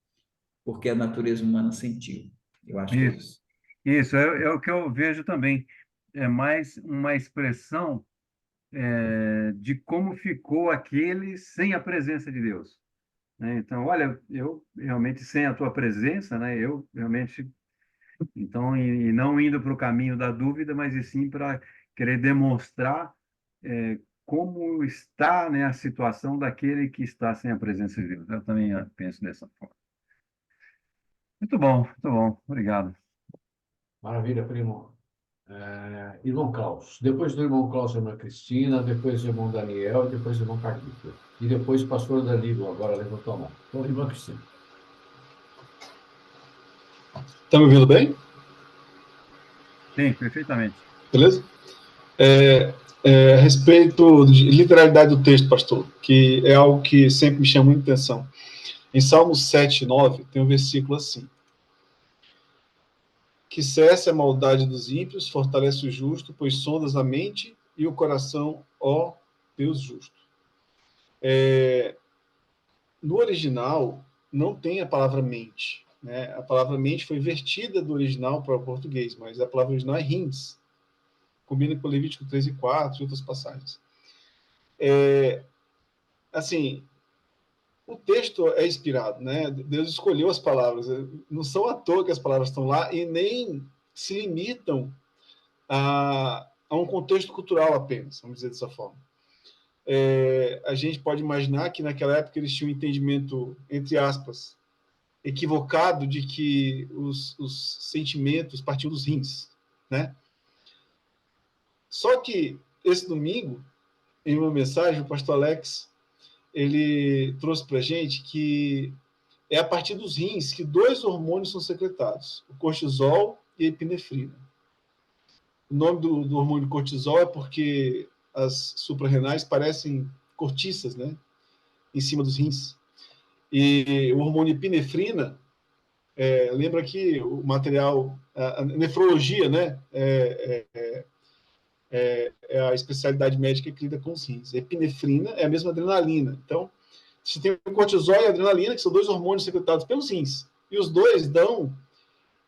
porque a natureza humana sentiu. Eu acho que é isso. isso. Isso é o que eu vejo também. É mais uma expressão de como ficou aquele sem a presença de Deus, né? Então, olha, eu realmente sem a tua presença, né? Eu realmente, então, e não indo para o caminho da dúvida, mas e sim para querer demonstrar como está, né, a situação daquele que está sem a presença de Deus. Eu também penso dessa forma. Muito bom, obrigado. Maravilha, primo. Irmão Klaus. Depois do irmão Klaus, a irmã Cristina, depois o irmão Daniel, depois o irmão Carlito. E depois o pastor Danilo, agora levantou a mão. Então, irmã Cristina. Tá me ouvindo bem? Sim, perfeitamente. Beleza? A respeito de literalidade do texto, pastor, que é algo que sempre me chama muita atenção. Em Salmos 7, 9, tem um versículo assim: que cesse a maldade dos ímpios, fortalece o justo, pois sondas a mente e o coração, ó Deus justo. No original, não tem a palavra mente, né? A palavra mente foi vertida do original para o português, mas a palavra original é rins. Combina com Levítico 3 e 4 e outras passagens. Assim, o texto é inspirado, né? Deus escolheu as palavras. Não são à toa que as palavras estão lá e nem se limitam a um contexto cultural apenas, vamos dizer dessa forma. A gente pode imaginar que naquela época eles tinham um entendimento, entre aspas, equivocado de que os sentimentos partiam dos rins, né? Só que esse domingo, em uma mensagem, o pastor Alex ele trouxe para a gente que é a partir dos rins que dois hormônios são secretados, o cortisol e a epinefrina. O nome do hormônio cortisol é porque as suprarrenais parecem cortiças, né, em cima dos rins. E o hormônio epinefrina, lembra que o material, a nefrologia, né, é a especialidade médica que lida com os rins. A epinefrina é a mesma adrenalina. Então, se tem o cortisol e a adrenalina, que são dois hormônios secretados pelos rins. E os dois dão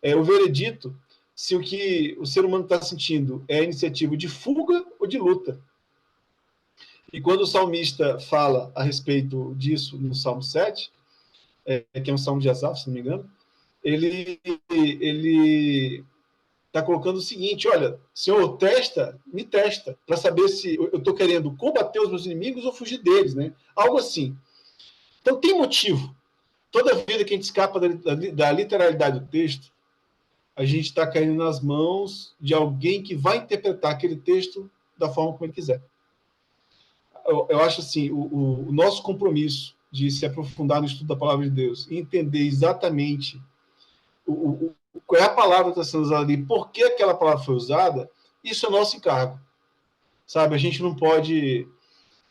o veredito se o que o ser humano está sentindo é iniciativa de fuga ou de luta. E quando o salmista fala a respeito disso no Salmo 7, que é um salmo de Asaf, se não me engano, ele está colocando o seguinte: olha, Senhor, me testa, para saber se eu estou querendo combater os meus inimigos ou fugir deles, né? Algo assim. Então tem motivo. Toda vida que a gente escapa da literalidade do texto, a gente está caindo nas mãos de alguém que vai interpretar aquele texto da forma como ele quiser. Eu acho assim, o nosso compromisso de se aprofundar no estudo da palavra de Deus e entender exatamente qual é a palavra que está sendo usada ali, por que aquela palavra foi usada, isso é nosso encargo. Sabe, a gente não pode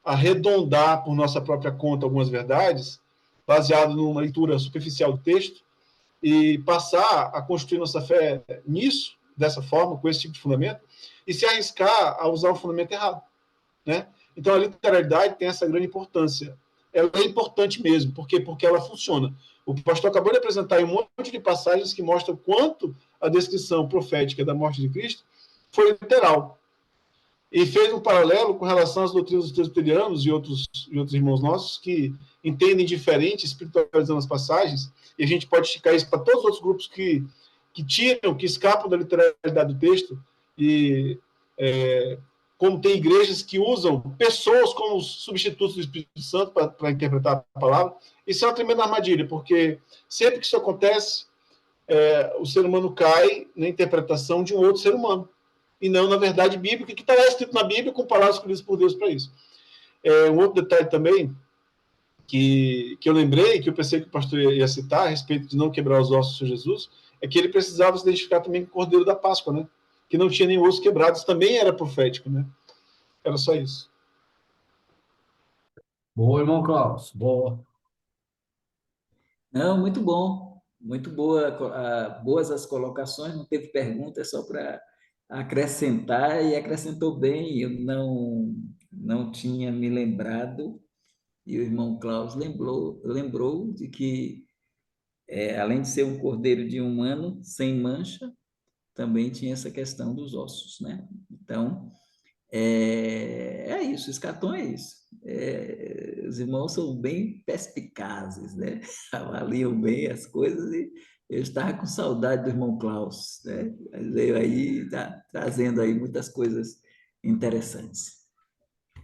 arredondar por nossa própria conta algumas verdades, baseado numa leitura superficial do texto, e passar a construir nossa fé nisso, dessa forma, com esse tipo de fundamento, e se arriscar a usar o fundamento errado, né? Então, a literalidade tem essa grande importância. Ela é importante mesmo. Por quê? Porque ela funciona. O pastor acabou de apresentar um monte de passagens que mostram quanto a descrição profética da morte de Cristo foi literal. E fez um paralelo com relação às doutrinas dos presbiterianos e outros irmãos nossos que entendem diferente, espiritualizando as passagens, e a gente pode esticar isso para todos os outros grupos que tiram, que escapam da literalidade do texto, e como tem igrejas que usam pessoas como substitutos do Espírito Santo para interpretar a palavra, isso é uma tremenda armadilha, porque sempre que isso acontece, o ser humano cai na interpretação de um outro ser humano, e não na verdade bíblica, que está lá escrito na Bíblia com palavras escolhidas por Deus para isso. Um outro detalhe também que eu lembrei, que eu pensei que o pastor ia citar a respeito de não quebrar os ossos do Senhor Jesus, é que ele precisava se identificar também com o Cordeiro da Páscoa, né? Que não tinha nem osso quebrado, isso também era profético, né? Era só isso. Boa, irmão Klaus. Boa. Não, muito bom, muito boa, boas as colocações, não teve pergunta, é só para acrescentar, e acrescentou bem, eu não tinha me lembrado, e o irmão Klaus lembrou de que, além de ser um cordeiro de 1 ano, sem mancha, também tinha essa questão dos ossos, né? Então, isso, escatom é isso. Os irmãos são bem perspicazes, né? Avaliam bem as coisas, e eu estava com saudade do irmão Klaus, né? Mas veio aí, tá trazendo aí muitas coisas interessantes.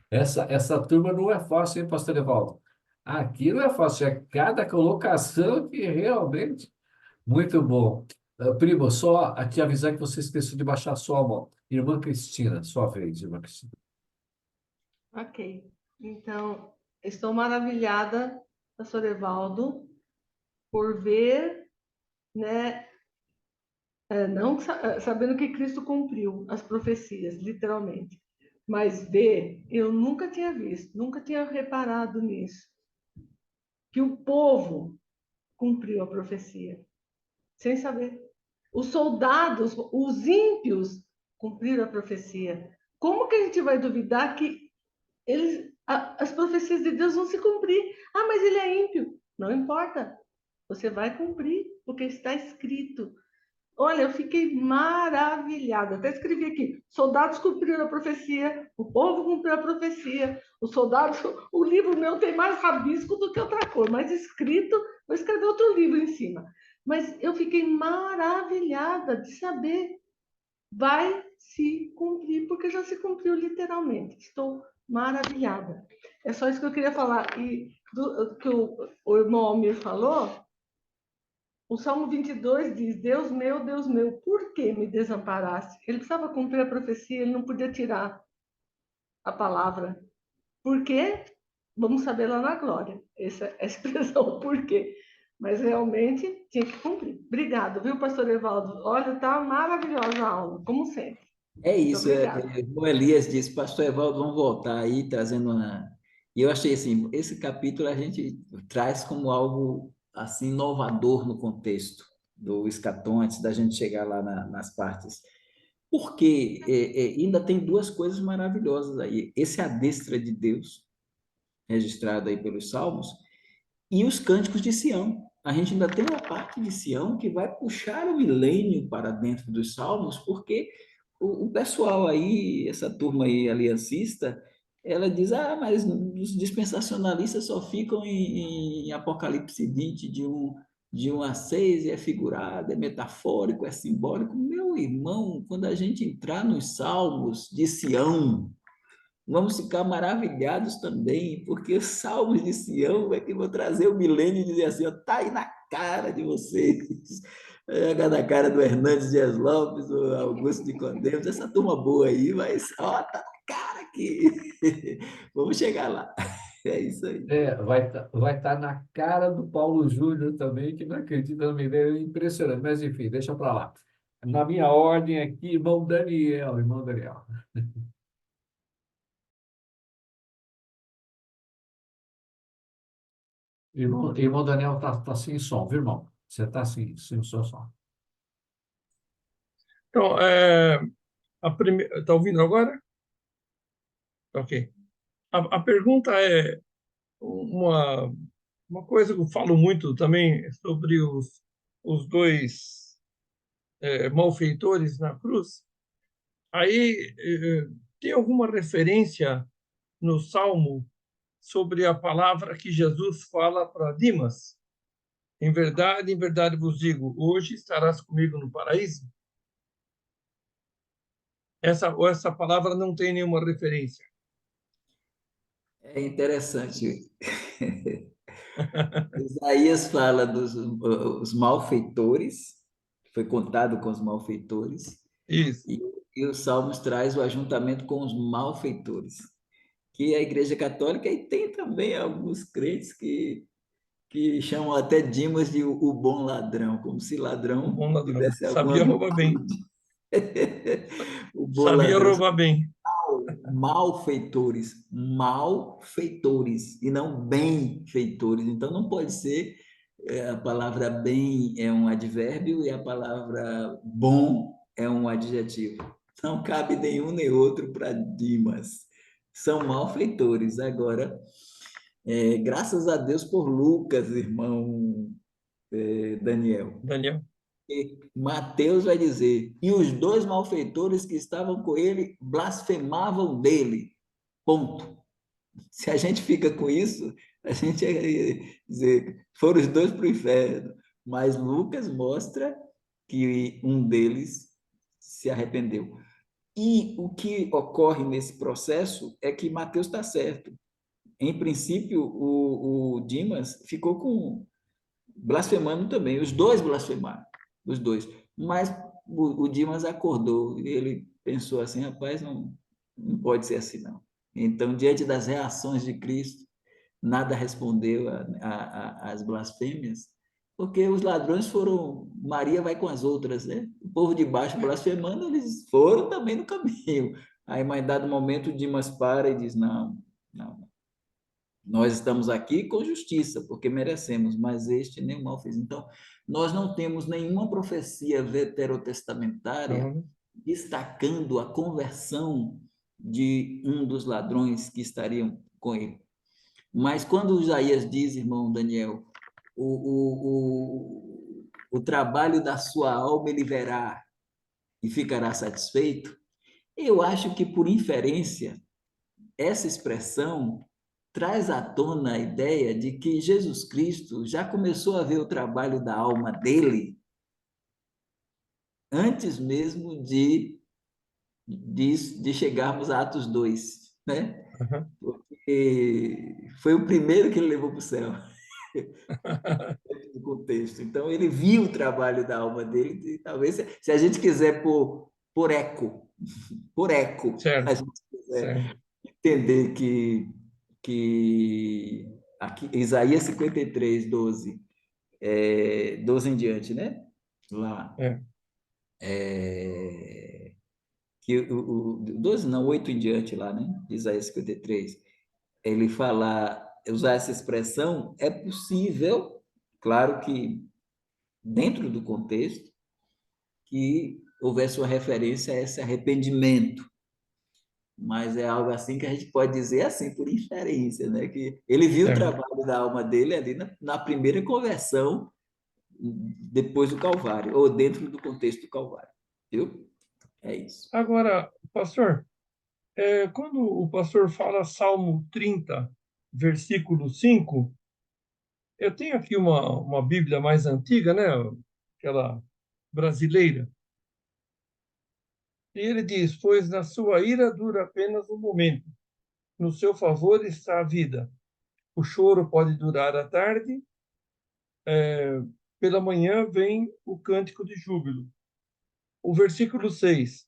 Essa turma não é fácil, hein, pastor Evaldo? Aqui não é fácil, é cada colocação que realmente muito bom. Primo, só te avisar que você esqueceu de baixar a sua mão. Irmã Cristina, sua vez, irmã Cristina. Ok. Então, estou maravilhada, pastor Evaldo, por ver, né, não sabendo que Cristo cumpriu as profecias, literalmente, mas ver, eu nunca tinha visto, nunca tinha reparado nisso, que o povo cumpriu a profecia, sem saber. Os soldados, os ímpios, cumpriram a profecia. Como que a gente vai duvidar que as profecias de Deus vão se cumprir? Ah, mas ele é ímpio. Não importa. Você vai cumprir, porque está escrito. Olha, eu fiquei maravilhada. Até escrevi aqui: soldados cumpriram a profecia, o povo cumpriu a profecia, os soldados. O livro meu tem mais rabisco do que outra cor, mas escrito, vou escrever outro livro em cima. Mas eu fiquei maravilhada de saber. Vai se cumprir, porque já se cumpriu literalmente. Estou maravilhada. É só isso que eu queria falar. E que o irmão Almir falou, o Salmo 22 diz: Deus meu, por que me desamparaste? Ele precisava cumprir a profecia, ele não podia tirar a palavra. Por quê? Vamos saber lá na glória. Essa é a expressão por quê. Mas realmente tinha que cumprir. Obrigado, viu, pastor Evaldo? Olha, tá maravilhosa a aula, como sempre. É Muito isso, obrigada. o Elias disse, pastor Evaldo, vamos voltar aí, trazendo uma... E eu achei assim, esse capítulo a gente traz como algo, assim, inovador no contexto do escatom, antes da gente chegar lá nas partes. Porque ainda tem duas coisas maravilhosas aí. Esse adestra de Deus, registrado aí pelos Salmos, e os cânticos de Sião. A gente ainda tem uma parte de Sião que vai puxar o milênio para dentro dos Salmos, porque o pessoal aí, essa turma aí aliancista, ela diz, mas os dispensacionalistas só ficam em Apocalipse 20, de 1 a 6, e é figurado, é metafórico, é simbólico. Meu irmão, quando a gente entrar nos Salmos de Sião, vamos ficar maravilhados também, porque os Salmos de Sião é que vão trazer o milênio e dizer assim, ó, tá aí na cara de vocês. Na cara do Hernandes Dias Lopes, o Augusto de Condemos, essa turma boa aí, mas ó, tá na cara aqui. Vamos chegar lá. É isso aí. Vai tá na cara do Paulo Júnior também, que não acredita na minha ideia, é impressionante. Mas, enfim, deixa para lá. Na minha ordem aqui, irmão Daniel, irmão Daniel. Irmão Daniel tá sem som, viu, irmão? Você tá sem o seu som. Então, Está ouvindo agora? Ok. A pergunta é uma, uma coisa que eu falo muito também sobre os dois malfeitores na cruz. Aí, tem alguma referência no Salmo sobre a palavra que Jesus fala para Dimas? Em verdade vos digo, hoje estarás comigo no paraíso? Essa palavra não tem nenhuma referência. É interessante. Isaías fala dos os malfeitores, foi contado com os malfeitores, Isso. e os Salmos traz o ajuntamento com os malfeitores, que a Igreja Católica e tem também alguns crentes que chamam até Dimas de o bom ladrão, como se O ladrão bom ladrão. tivesse alguma Sabia roubar bem. virtude. O bom Sabia ladrão, roubar bem. malfeitores, malfeitores e não benfeitores. Então não pode ser a palavra bem é um advérbio e a palavra bom é um adjetivo. Não cabe nenhum nem outro para Dimas. São malfeitores. Agora, graças a Deus por Lucas, irmão Daniel. Daniel. E Mateus vai dizer: e os dois malfeitores que estavam com ele blasfemavam dele. Ponto. Se a gente fica com isso, a gente ia dizer, foram os dois para o inferno. Mas Lucas mostra que um deles se arrependeu. E o que ocorre nesse processo é que Mateus está certo. Em princípio, o Dimas ficou com blasfemando também. Os dois blasfemaram, os dois. Mas o Dimas acordou e ele pensou assim, rapaz, não pode ser assim, não. Então, diante das reações de Cristo, nada respondeu às blasfêmias, porque os ladrões foram, Maria vai com as outras, né? O povo de baixo blasfemando, eles foram também no caminho. Aí, mas dado momento, o Dimas para e diz, não, nós estamos aqui com justiça, porque merecemos, mas este nem o mal fez. Então, nós não temos nenhuma profecia veterotestamentária Não, destacando a conversão de um dos ladrões que estariam com ele. Mas quando Isaías diz, irmão Daniel, o trabalho da sua alma ele verá e ficará satisfeito, eu acho que, por inferência, essa expressão traz à tona a ideia de que Jesus Cristo já começou a ver o trabalho da alma dele antes mesmo de chegarmos a Atos 2, né? uhum. Porque foi o primeiro que ele levou para o céu, no contexto. Então, ele viu o trabalho da alma dele, e talvez, se a gente quiser por eco, a Certo, gente quiser certo. entender que aqui, Isaías 53, 12, 12 em diante, né? Lá. É. Que 12 não, 8 em diante lá, né? De Isaías 53. Ele fala, usar essa expressão, é possível, claro que dentro do contexto, que houvesse uma referência a esse arrependimento, mas é algo assim que a gente pode dizer assim, por inferência, né? Que ele viu o Certo. trabalho da alma dele ali na primeira conversão, depois do Calvário, ou dentro do contexto do Calvário. Viu? É isso. Agora, pastor, quando o pastor fala Salmo 30, versículo 5, eu tenho aqui uma Bíblia mais antiga, né? Aquela brasileira. E ele diz: pois na sua ira dura apenas um momento, no seu favor está a vida. O choro pode durar a tarde, pela manhã vem o cântico de júbilo. O versículo 6: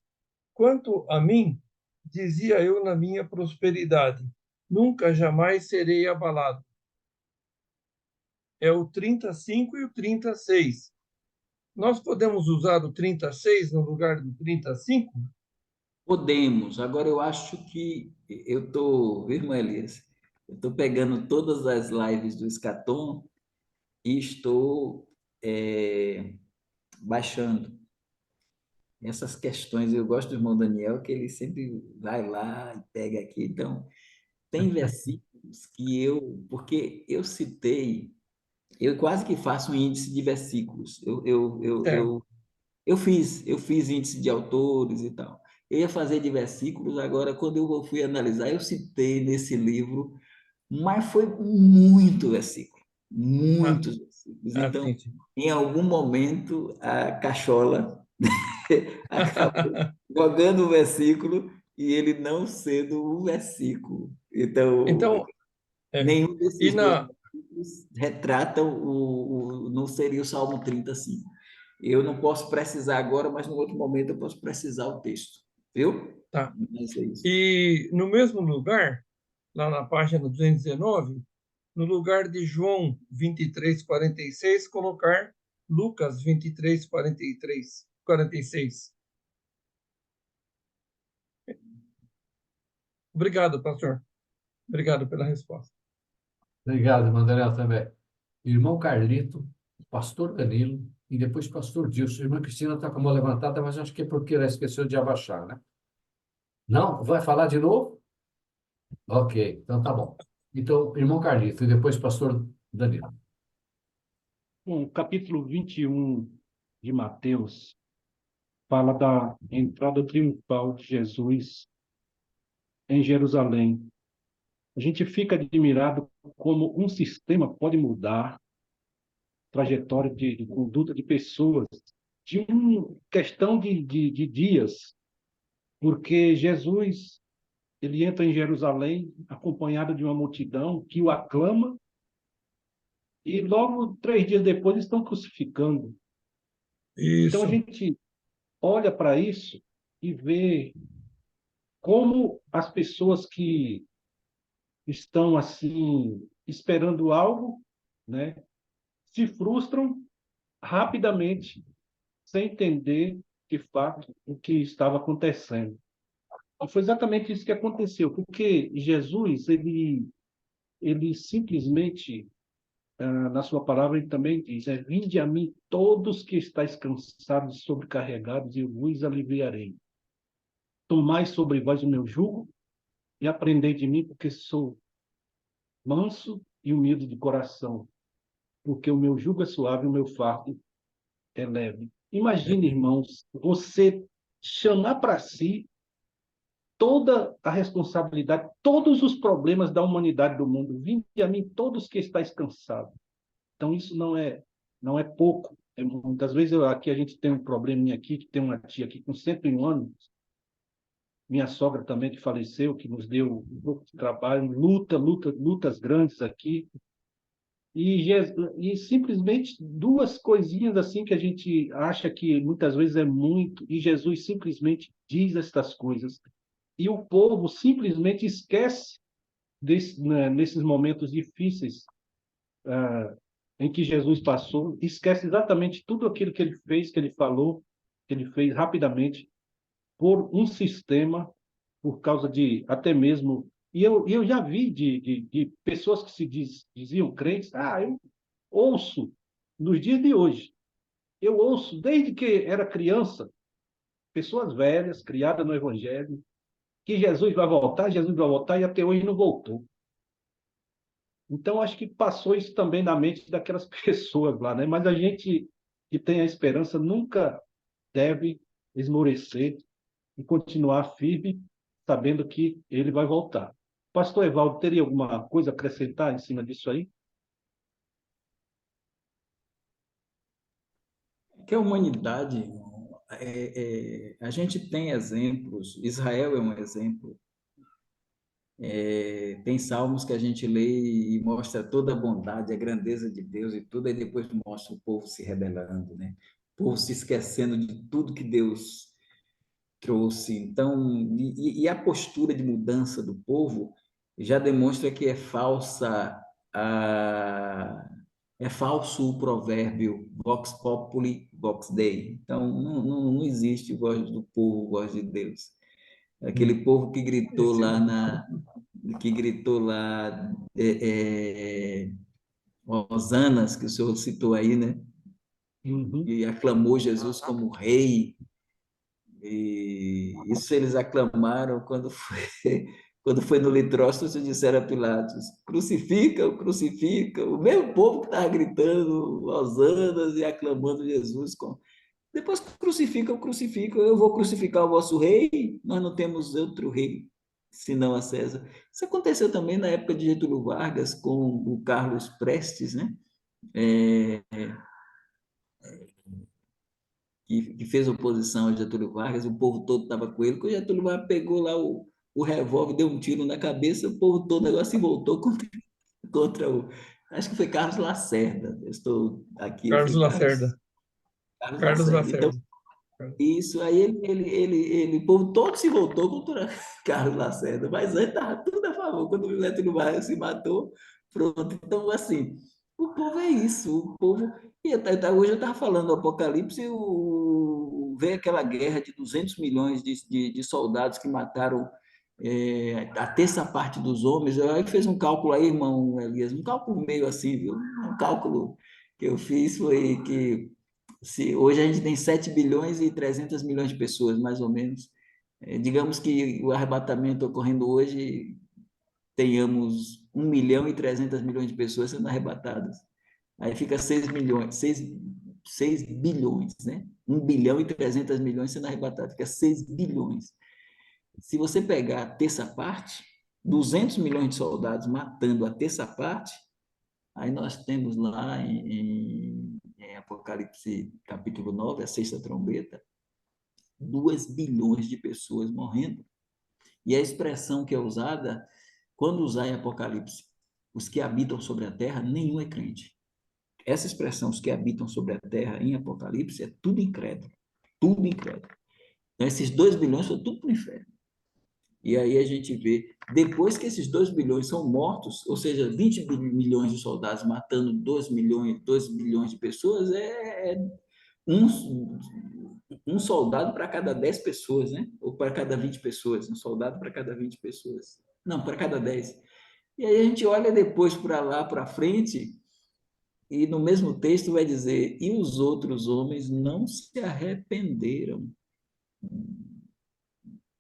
quanto a mim, dizia eu na minha prosperidade, nunca jamais serei abalado. É o 35 e o 36. Nós podemos usar o 36 no lugar do 35? Podemos. Agora, eu acho que eu estou, viu, irmã Elias? Eu estou pegando todas as lives do Escatom e estou baixando. essas questões. Eu gosto do irmão Daniel, que ele sempre vai lá e pega aqui. Então, tem versículos que porque eu citei, eu quase que faço um índice de versículos. Certo. Eu fiz índice de autores e tal. Eu ia fazer de versículos, agora, quando eu fui analisar, eu citei nesse livro, mas foi muito versículo, Ah, muitos versículos. Então, sim, sim. em algum momento, a cachola acabou jogando o versículo e ele não sendo o versículo. Então, Então, é, nenhum e desses dois na, versículos retrata não seria o Salmo 30 assim. Eu não posso precisar agora, mas no outro momento eu posso precisar o texto. Viu? tá. Mas é isso. E no mesmo lugar, lá na página 219, no lugar de João 23:46, colocar Lucas 23:43, 46. Obrigado, pastor. Obrigado pela resposta. Obrigado, Mandarel, também. Irmão Carlito, pastor Danilo e depois pastor Dilson. Irmã Cristina está com a mão levantada, mas acho que é porque ela esqueceu de abaixar, né? Não? Vai falar de novo? Ok, então tá bom. Então, irmão Carlito e depois pastor Danilo. Bom, o capítulo 21 de Mateus fala da entrada triunfal de Jesus em Jerusalém. A gente fica admirado como um sistema pode mudar a trajetória de conduta de pessoas de uma questão de dias, porque Jesus ele entra em Jerusalém acompanhado de uma multidão que o aclama e logo 3 dias depois estão crucificando. Então a Isso. gente olha para isso e vê como as pessoas que estão assim esperando algo, né, se frustram rapidamente sem entender de fato o que estava acontecendo. E foi exatamente isso que aconteceu, porque Jesus ele simplesmente na sua palavra ele também diz: vinde a mim todos que estáis cansados e sobrecarregados e eu vos aliviarei. Tomai sobre vós o meu jugo e aprendei de mim, porque sou manso e humilde de coração, porque o meu jugo é suave e o meu fardo é leve. Imagine, irmãos, você chamar para si toda a responsabilidade, todos os problemas da humanidade do mundo. Vinde a mim todos que estáis cansados. Então isso não é pouco. Muitas vezes aqui a gente tem um probleminha aqui, que tem uma tia aqui com 101 anos, minha sogra também que faleceu, que nos deu um pouco de trabalho, lutas grandes aqui. E simplesmente duas coisinhas assim que a gente acha que muitas vezes é muito, e Jesus simplesmente diz estas coisas. E o povo simplesmente esquece nesses momentos difíceis em que Jesus passou, esquece exatamente tudo aquilo que ele fez, que ele falou, que ele fez rapidamente, por um sistema, por causa de até mesmo. E eu já vi de pessoas que diziam crentes, eu ouço nos dias de hoje. Eu ouço desde que era criança, pessoas velhas, criadas no Evangelho, que Jesus vai voltar, e até hoje não voltou. Então, acho que passou isso também na mente daquelas pessoas lá, né? Mas a gente que tem a esperança nunca deve esmorecer e continuar firme, sabendo que ele vai voltar. Pastor Evaldo, teria alguma coisa a acrescentar em cima disso aí? Que a humanidade, a gente tem exemplos, Israel é um exemplo. Tem salmos que a gente lê e mostra toda a bondade, a grandeza de Deus e tudo, e depois mostra o povo se rebelando, né? O povo se esquecendo de tudo que Deus trouxe. Então, e a postura de mudança do povo já demonstra que é falsa é falso o provérbio vox populi, vox Dei. Então, não existe voz do povo, voz de Deus. Aquele povo que gritou lá, Hosanas, que o senhor citou aí, né? Uhum. E aclamou Jesus como rei. E isso eles aclamaram quando foi, quando foi no Litróstos, disseram a Pilatos: crucifica, crucifica. O mesmo povo que estava gritando hosanas e aclamando Jesus. Depois crucificam, crucificam. Eu vou crucificar o vosso rei, nós não temos outro rei senão a César. Isso aconteceu também na época de Getúlio Vargas com o Carlos Prestes, né? É, que fez oposição a Getúlio Vargas, o povo todo estava com ele, quando o Getúlio Vargas pegou lá o revólver, deu um tiro na cabeça, o povo todo, o negócio se voltou contra o... Acho que foi Carlos Lacerda, eu estou aqui, Carlos foi Lacerda. Carlos Carlos Lacerda. Então, Lacerda. isso, aí o povo todo se voltou contra Carlos Lacerda, mas antes estava tudo a favor. Quando o Getúlio Vargas se matou, pronto. Então, assim, o povo é isso, o povo... E hoje eu estava falando do Apocalipse, veio aquela guerra de 200 milhões de soldados que mataram a terça parte dos homens. Aí fez um cálculo aí, irmão Elias, um cálculo meio assim, viu? Um cálculo que eu fiz foi que se hoje a gente tem 7 bilhões e 300 milhões de pessoas, mais ou menos. Digamos que o arrebatamento ocorrendo hoje, tenhamos 1 milhão e 300 milhões de pessoas sendo arrebatadas. Aí fica 6 milhões, 6 bilhões, né? 1 bilhão e 300 milhões sendo arrebatados, fica 6 bilhões. Se você pegar a terça parte, 200 milhões de soldados matando a terça parte, aí nós temos lá em Apocalipse capítulo 9, a sexta trombeta, 2 bilhões de pessoas morrendo. E a expressão que é usada, quando usar em Apocalipse, os que habitam sobre a terra, nenhum é crente. Essa expressão, os que habitam sobre a terra em Apocalipse, é tudo incrédulo. Tudo incrédulo. Então, esses 2 bilhões foram tudo para o inferno. E aí a gente vê, depois que esses 2 bilhões são mortos, ou seja, 20 milhões de soldados matando 2 bilhões de pessoas, um, um soldado para cada 10 pessoas, né? Ou para cada 20 pessoas, um soldado para cada 20 pessoas. Não, para cada 10. E aí a gente olha depois para lá, para frente, e no mesmo texto vai dizer: e os outros homens não se arrependeram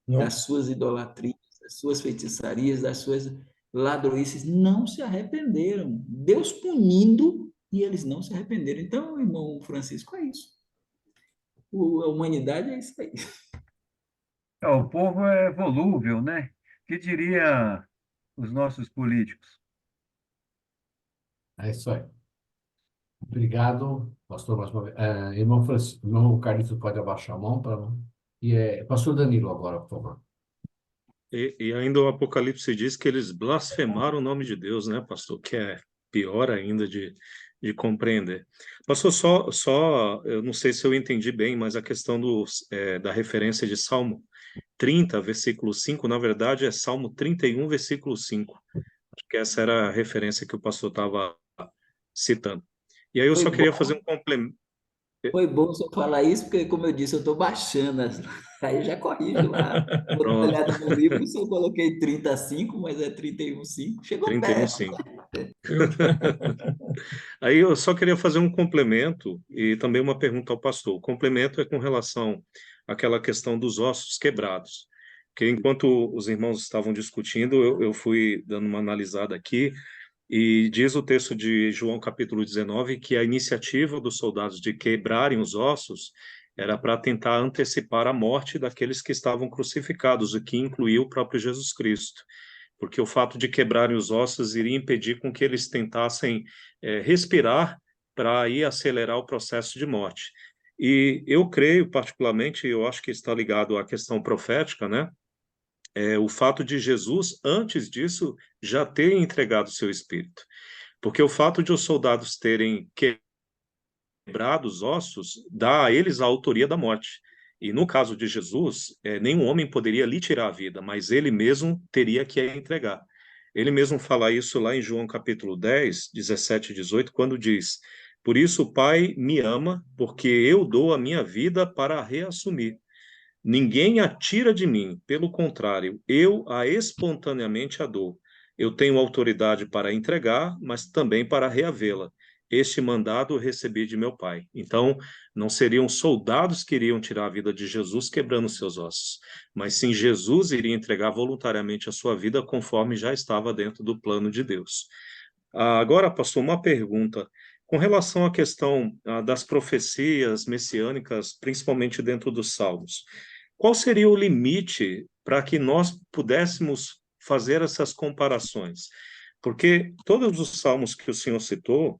das Não. suas idolatrias, das suas feitiçarias, das suas ladroices, não se arrependeram. Deus punindo e eles não se arrependeram. Então, irmão Francisco, é isso. A humanidade é isso aí. O povo é volúvel, né? Que diria os nossos políticos? É isso aí. Obrigado, pastor, mais uma vez. Irmão Francisco, irmão Carlito, pode abaixar a mão para... pastor Danilo agora, por favor. E ainda o Apocalipse diz que eles blasfemaram o nome de Deus, né, pastor? Que é pior ainda de compreender. Pastor, eu não sei se eu entendi bem, mas a questão da referência de Salmo 30, versículo 5, na verdade é Salmo 31, versículo 5. Acho que essa era a referência que o pastor estava citando. E aí eu Foi só queria bom, fazer um complemento. foi bom você falar isso, porque, como eu disse, eu estou baixando. Aí eu já corrijo lá. Vou dar uma Pronto, olhada no livro, se eu coloquei 35, mas é 31,5. Chegou 31, perto. 5. Aí eu só queria fazer um complemento e também uma pergunta ao pastor. O complemento é com relação àquela questão dos ossos quebrados, que enquanto os irmãos estavam discutindo, eu fui dando uma analisada aqui, e diz o texto de João capítulo 19 que a iniciativa dos soldados de quebrarem os ossos era para tentar antecipar a morte daqueles que estavam crucificados, o que incluía o próprio Jesus Cristo, porque o fato de quebrarem os ossos iria impedir com que eles tentassem respirar para aí acelerar o processo de morte. E eu creio, particularmente, eu acho que está ligado à questão profética, né? O fato de Jesus, antes disso, já ter entregado seu espírito. Porque o fato de os soldados terem quebrado os ossos dá a eles a autoria da morte. E no caso de Jesus, nenhum homem poderia lhe tirar a vida, mas ele mesmo teria que a entregar. Ele mesmo fala isso lá em João capítulo 10, 17 e 18, quando diz: por isso o Pai me ama, porque eu dou a minha vida para a reassumir. Ninguém a tira de mim, pelo contrário, eu a espontaneamente a dou. Eu tenho autoridade para entregar, mas também para reavê-la. este mandado eu recebi de meu Pai. Então, não seriam soldados que iriam tirar a vida de Jesus quebrando seus ossos, mas sim Jesus iria entregar voluntariamente a sua vida conforme já estava dentro do plano de Deus. Agora, pastor, uma pergunta. Com relação à questão das profecias messiânicas, principalmente dentro dos Salmos, qual seria o limite para que nós pudéssemos fazer essas comparações? Porque todos os salmos que o senhor citou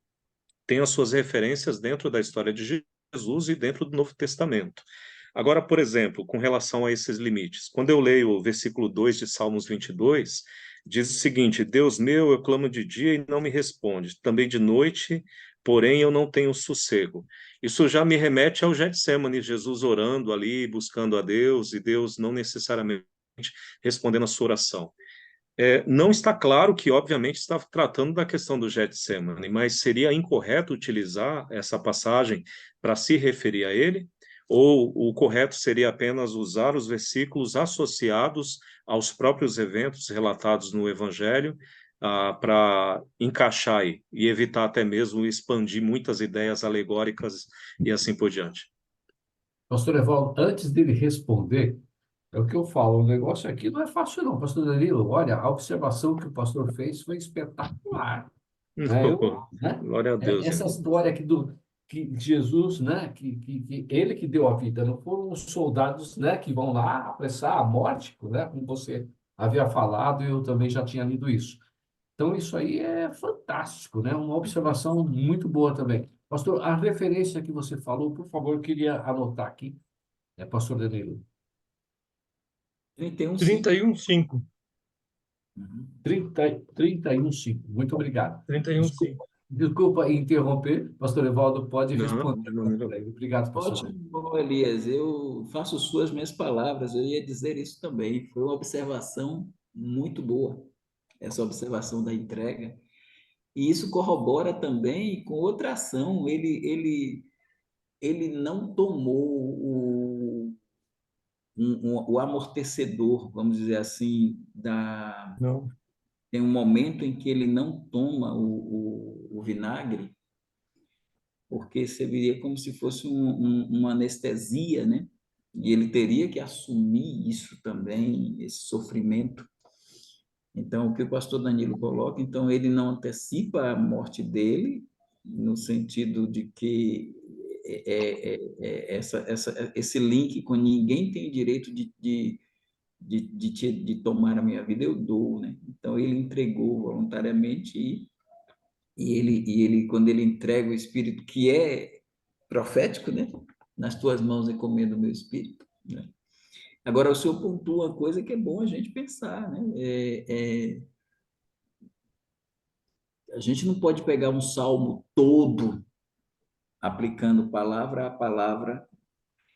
têm as suas referências dentro da história de Jesus e dentro do Novo Testamento. Agora, por exemplo, com relação a esses limites, quando eu leio o versículo 2 de Salmos 22, diz o seguinte: Deus meu, eu clamo de dia e não me responde, também de noite, porém eu não tenho sossego. Isso já me remete ao Getsemane, Jesus orando ali, buscando a Deus, e Deus não necessariamente respondendo a sua oração. Não está claro que, obviamente, está tratando da questão do Getsemane, mas seria incorreto utilizar essa passagem para se referir a ele? Ou o correto seria apenas usar os versículos associados aos próprios eventos relatados no Evangelho para encaixar aí e evitar até mesmo expandir muitas ideias alegóricas e assim por diante? Pastor Evaldo, antes dele responder, é o que eu falo, o negócio aqui não é fácil não, pastor Danilo. Olha, a observação que o pastor fez foi espetacular, né? Né? Glória a Deus, Essa irmão. história aqui do que Jesus, né, que ele que deu a vida, não foram os soldados, né, que vão lá apressar a morte, né, como você havia falado, e eu também já tinha lido isso. Então, isso aí é fantástico, né? Uma observação muito boa também. Pastor, a referência que você falou, por favor, eu queria anotar aqui, pastor Danilo. 31, 31:5. 31:5. Muito obrigado. 31:5. Desculpa interromper, pastor Evaldo, pode Não, responder de agora maneira para ele. Obrigado, pastor Danilo. Ótimo, Elias. Eu faço suas minhas palavras. Eu ia dizer isso também. Foi uma observação muito boa, essa observação da entrega. E isso corrobora também com outra ação. Ele não tomou o amortecedor, vamos dizer assim, Não. tem um momento em que ele não toma o vinagre, porque seria como se fosse uma anestesia, né? E ele teria que assumir isso também, esse sofrimento. Então, o que o pastor Danilo coloca, então, ele não antecipa a morte dele, no sentido de que esse link com ninguém tem o direito de tomar a minha vida, eu dou, né? Então, ele entregou voluntariamente e ele, quando ele entrega o Espírito, que é profético, né? Nas tuas mãos encomendo o meu Espírito, né? Agora, o senhor pontua uma coisa que é bom a gente pensar, né? A gente não pode pegar um salmo todo aplicando palavra a palavra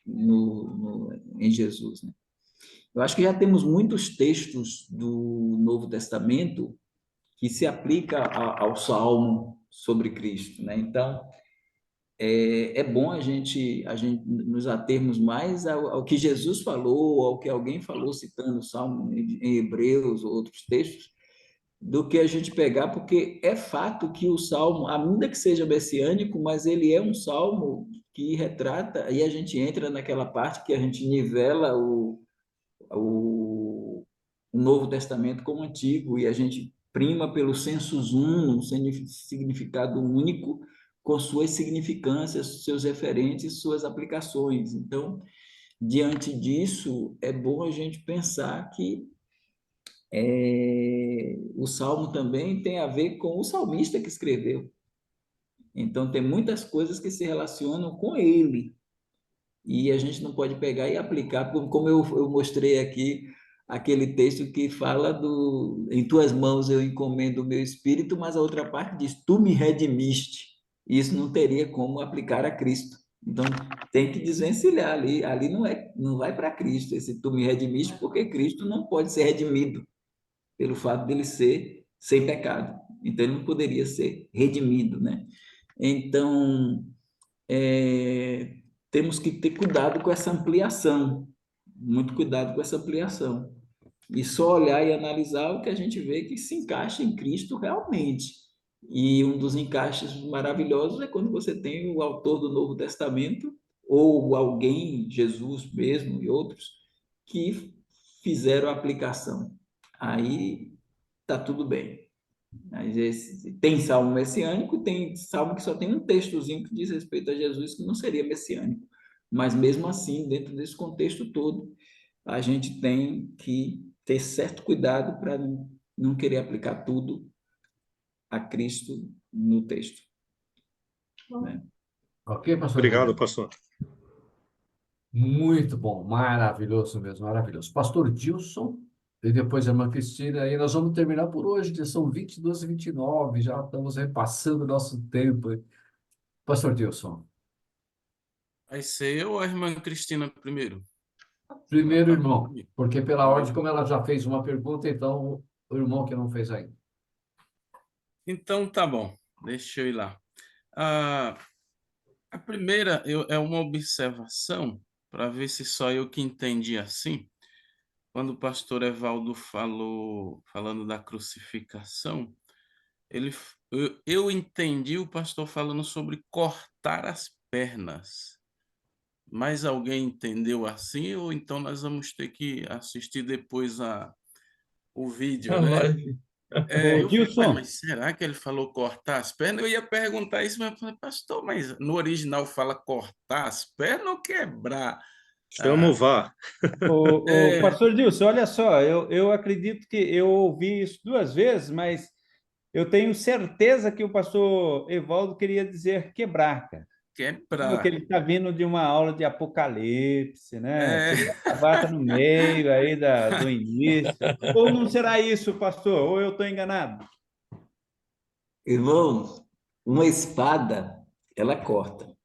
em Jesus, né? Eu acho que já temos muitos textos do Novo Testamento que se aplica ao salmo sobre Cristo, né? Então, é bom a gente nos atermos mais ao que Jesus falou, ao que alguém falou citando o salmo em Hebreus ou outros textos, do que a gente pegar, porque é fato que o salmo, ainda que seja messiânico, mas ele é um salmo que retrata, e a gente entra naquela parte que a gente nivela o Novo Testamento com o Antigo, e a gente prima pelo sensus unum, um significado único, com suas significâncias, seus referentes, suas aplicações. Então, diante disso, é bom a gente pensar que o Salmo também tem a ver com o salmista que escreveu. Então, tem muitas coisas que se relacionam com ele. E a gente não pode pegar e aplicar, como eu mostrei aqui, aquele texto que fala em tuas mãos eu encomendo o meu espírito, mas a outra parte diz, tu me redimiste. Isso não teria como aplicar a Cristo. Então, tem que desvencilhar ali. Ali não vai para Cristo, esse tu me redimiste, porque Cristo não pode ser redimido pelo fato dele ser sem pecado. Então, ele não poderia ser redimido, né? Então, temos que ter cuidado com essa ampliação, muito cuidado com essa ampliação. E só olhar e analisar o que a gente vê que se encaixa em Cristo realmente. E um dos encaixes maravilhosos é quando você tem o autor do Novo Testamento, ou alguém, Jesus mesmo e outros, que fizeram a aplicação. Aí tá tudo bem. Tem salmo messiânico, tem salmo que só tem um textozinho que diz respeito a Jesus, que não seria messiânico. Mas mesmo assim, dentro desse contexto todo, a gente tem que ter certo cuidado para não querer aplicar tudo a Cristo no texto, né? Ok, pastor Obrigado, Daniel? pastor. Muito bom, maravilhoso mesmo, maravilhoso. Pastor Dilson, e depois a irmã Cristina, e nós vamos terminar por hoje, que são 22 e 29, já estamos repassando o nosso tempo. Pastor Dilson, Vai ser eu ou a irmã Cristina primeiro? Ela primeiro tá irmão, comigo. porque pela ordem, como ela já fez uma pergunta, então o irmão que não fez ainda. Então, tá bom. Deixa eu ir lá. A, a primeira é uma observação para ver se só eu que entendi assim. Quando o pastor Evaldo falando da crucificação, eu entendi o pastor falando sobre cortar as pernas. Mais alguém entendeu assim? Ou então nós vamos ter que assistir depois o vídeo, A né? live. Ô, Eu falei, Dilson, mas será que ele falou cortar as pernas? Eu ia perguntar isso, mas eu falei, pastor, mas no original fala cortar as pernas ou quebrar? Chama o Ah, VAR. o é, pastor Dilson, olha só, eu acredito que eu ouvi isso duas vezes, mas eu tenho certeza que o pastor Evaldo queria dizer quebrar, cara. Que quebrar. ele está vindo de uma aula de Apocalipse, né? É, Queria acabar no meio aí do início. Ou não será isso, pastor? Ou eu estou enganado? Irmãos, uma espada, ela corta,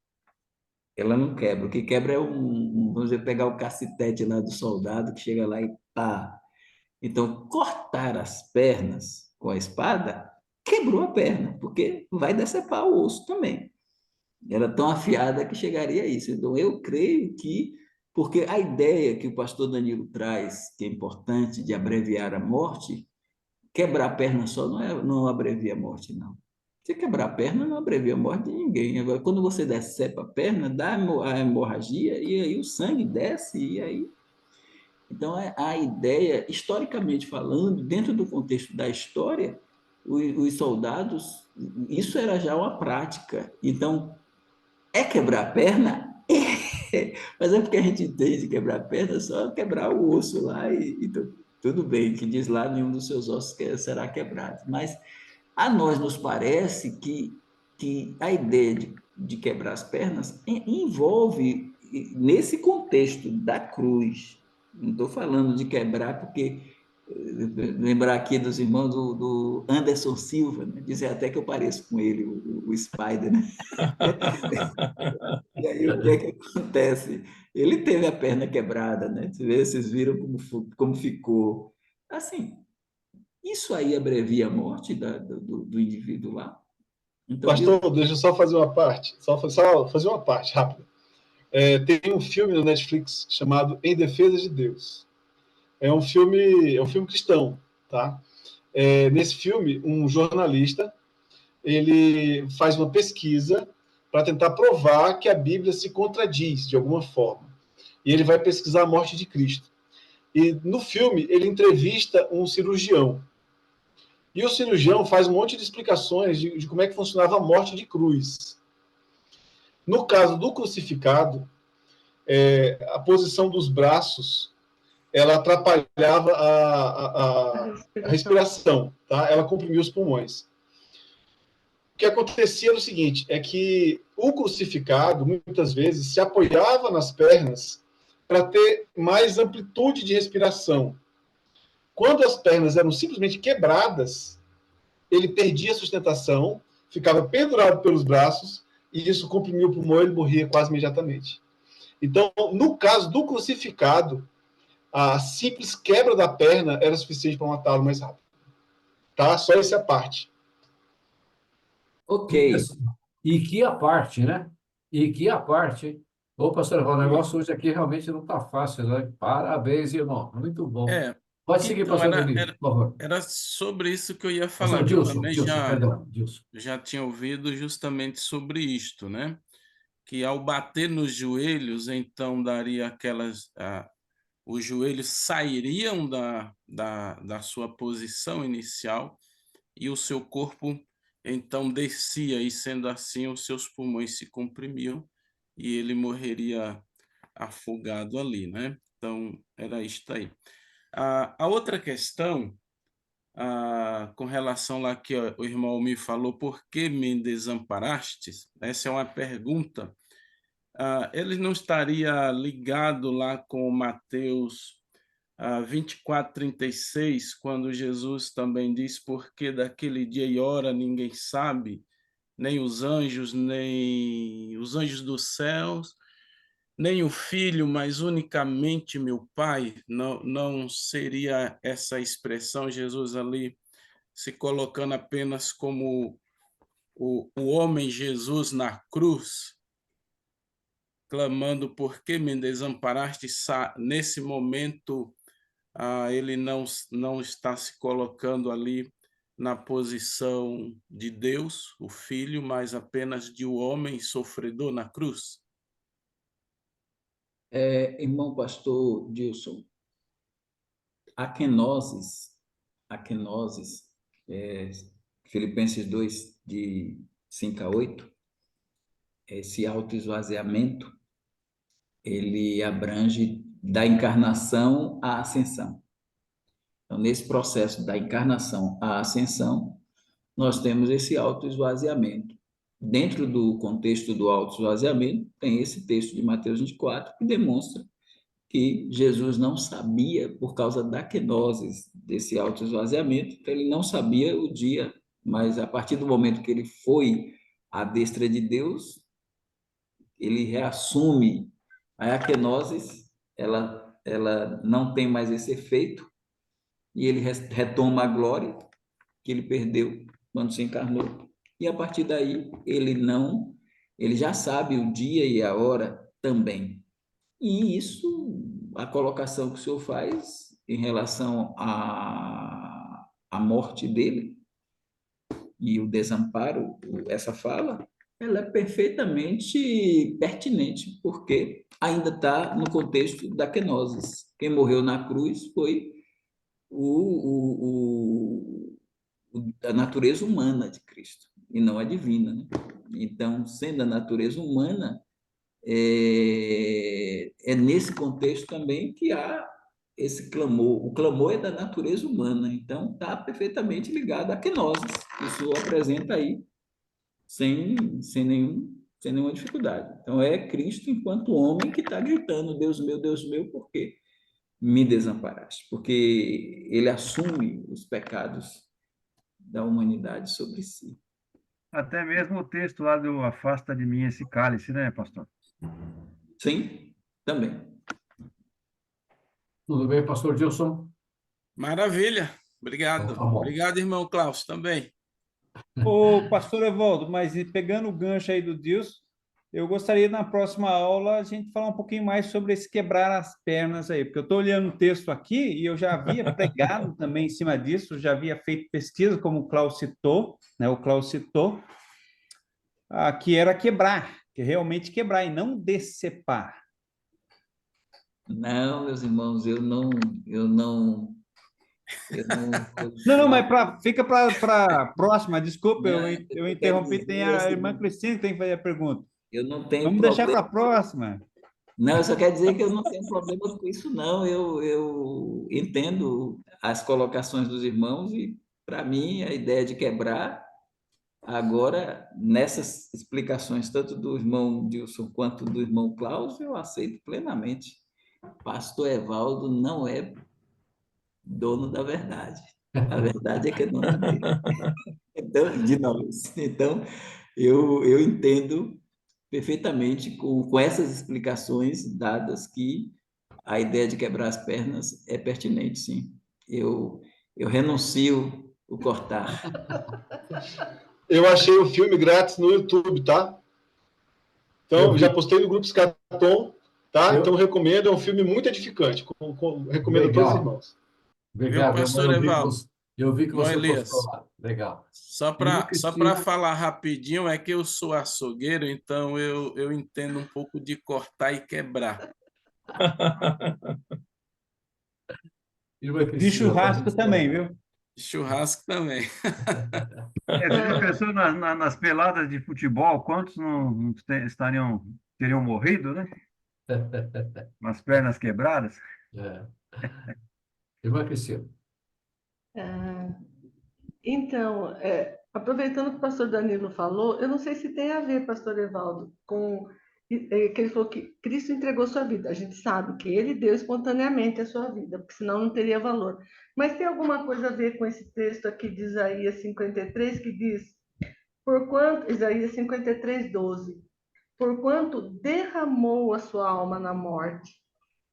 ela não quebra. O que quebra é vamos dizer, pegar o cacetete lá do soldado que chega lá e pá. Então, cortar as pernas com a espada quebrou a perna, porque vai decepar o osso também. Era tão afiada que chegaria a isso. Então, eu creio que, porque a ideia que o pastor Danilo traz, que é importante, de abreviar a morte, quebrar a perna só não abrevia a morte, não. Se quebrar a perna, não abrevia a morte de ninguém. Agora, quando você decepa a perna, dá a hemorragia, e aí o sangue desce, e aí. Então, a ideia, historicamente falando, dentro do contexto da história, os soldados, isso era já uma prática. Então, é quebrar a perna? É. Mas é porque a gente entende quebrar a perna só quebrar o osso lá e tudo bem, que diz lá nenhum dos seus ossos será quebrado. Mas a nós nos parece que a ideia de quebrar as pernas envolve, nesse contexto da cruz, não estou falando de quebrar porque lembrar aqui dos irmãos do Anderson Silva, né? Dizer até que eu pareço com ele, o Spider, né? E aí o que é que acontece? Ele teve a perna quebrada, né? Vocês viram como ficou. Assim, isso aí abrevia a morte do indivíduo lá. Então, Pastor, deixa eu só fazer uma parte, só fazer uma parte rápida. Tem um filme no Netflix chamado Em Defesa de Deus. É um filme cristão, tá? Nesse filme, um jornalista ele faz uma pesquisa para tentar provar que a Bíblia se contradiz de alguma forma. E ele vai pesquisar a morte de Cristo. E no filme ele entrevista um cirurgião. E o cirurgião faz um monte de explicações de como é que funcionava a morte de cruz. No caso do crucificado, a posição dos braços ela atrapalhava a respiração, tá? Ela comprimia os pulmões. O que acontecia era o seguinte, é que o crucificado, muitas vezes, se apoiava nas pernas para ter mais amplitude de respiração. Quando as pernas eram simplesmente quebradas, ele perdia a sustentação, ficava pendurado pelos braços, e isso comprimia o pulmão e ele morria quase imediatamente. Então, no caso do crucificado, a simples quebra da perna era suficiente para matá-lo mais rápido. Tá? Só essa parte. ok. E que a parte, né? E que a parte, hein? Ô, pastor, o negócio hoje aqui realmente não está fácil, né? Parabéns, irmão. Muito bom. Pode seguir, Então, pastor Rodrigo, por favor. era sobre isso que eu ia Pastor falar, que eu Dilson, também perdão, Dilson. já tinha ouvido justamente sobre isto, né? Que ao bater nos joelhos, então daria os joelhos sairiam da sua posição inicial e o seu corpo então descia, e sendo assim, os seus pulmões se comprimiam e ele morreria afogado ali, né? Então, era isto aí. A outra questão, com relação lá que ó, o irmão me falou, por que me desamparastes? Essa é uma pergunta. Ele não estaria ligado lá com Mateus 24:36, quando Jesus também diz, porque daquele dia e hora ninguém sabe, nem os anjos dos céus, nem o Filho, mas unicamente meu Pai. Não, não seria essa expressão Jesus ali se colocando apenas como o homem Jesus na cruz, clamando, por que me desamparaste? Nesse momento, ele não está se colocando ali na posição de Deus, o Filho, mas apenas de um homem sofredor na cruz. Irmão pastor Dilson, a kenosis, Filipenses 2, de 5 a 8, esse autoesvaziamento, ele abrange da encarnação à ascensão. Então, nesse processo da encarnação à ascensão, nós temos esse autoesvaziamento. Dentro do contexto do autoesvaziamento, tem esse texto de Mateus 24, que demonstra que Jesus não sabia, por causa da kenosis, desse autoesvaziamento, ele não sabia o dia, mas a partir do momento que ele foi à destra de Deus, ele reassume a kenosis, ela não tem mais esse efeito, e ele retoma a glória que ele perdeu quando se encarnou. E a partir daí, ele já sabe o dia e a hora também. E isso, a colocação que o senhor faz em relação à morte dele e o desamparo, essa fala, ela é perfeitamente pertinente, porque ainda está no contexto da kenosis. Quem morreu na cruz foi a natureza humana de Cristo, e não a divina, né? Então, sendo a natureza humana, é nesse contexto também que há esse clamor. O clamor é da natureza humana, então está perfeitamente ligado à kenosis. Isso apresenta aí sem nenhuma dificuldade. Então, é Cristo enquanto homem que está gritando, Deus meu, por quê me desamparaste? Porque ele assume os pecados da humanidade sobre si. Até mesmo o texto lá do afasta de mim esse cálice, né, pastor? Sim, também. Tudo bem, pastor Dilson? Maravilha, obrigado. Então, tá bom. Obrigado, irmão Klaus, também. Ô, pastor Evaldo, mas pegando o gancho aí do Dilson, eu gostaria na próxima aula a gente falar um pouquinho mais sobre esse quebrar as pernas aí, porque eu estou olhando o texto aqui e eu já havia pregado também em cima disso, já havia feito pesquisa, como o Klaus citou, né? O Klaus citou, que era quebrar, que realmente quebrar e não decepar. Não, meus irmãos, eu não Não, mas fica para a próxima, desculpa, eu interrompi, tem a irmã Cristina que tem que fazer a pergunta. Eu não tenho Vamos problema. deixar para a próxima. Não, eu só quero dizer que eu não tenho problema com isso, não. Eu entendo as colocações dos irmãos e, para mim, a ideia de quebrar, agora, nessas explicações, tanto do irmão Dilson quanto do irmão Klaus, eu aceito plenamente. Pastor Evaldo não é dono da verdade. A verdade é que é dono dele. Então, de nós. Então, eu entendo perfeitamente com essas explicações dadas que a ideia de quebrar as pernas é pertinente, sim. Eu renuncio o cortar. Eu achei o filme grátis no YouTube, tá? Então, já postei no grupo Scaton, tá? Então, recomendo, é um filme muito edificante. Recomendo a todos os irmãos. Obrigado, pastor Evaldo? eu vi que Irmão você Elias, postou lá. Legal. só Irmã para Cristina, falar rapidinho, é que eu sou açougueiro, então eu entendo um pouco de cortar e quebrar. irmã De Cristina, churrasco também, viu? Churrasco também. Você já pensou nas peladas de futebol? Quantos teriam morrido, né? Com as pernas quebradas? É. Irmã Cristina. Ah, então, aproveitando que o pastor Danilo falou, eu não sei se tem a ver, pastor Evaldo, com que ele falou que Cristo entregou sua vida. A gente sabe que ele deu espontaneamente a sua vida, porque senão não teria valor. Mas tem alguma coisa a ver com esse texto aqui de Isaías 53, que diz, Isaías 53, 12, porquanto derramou a sua alma na morte.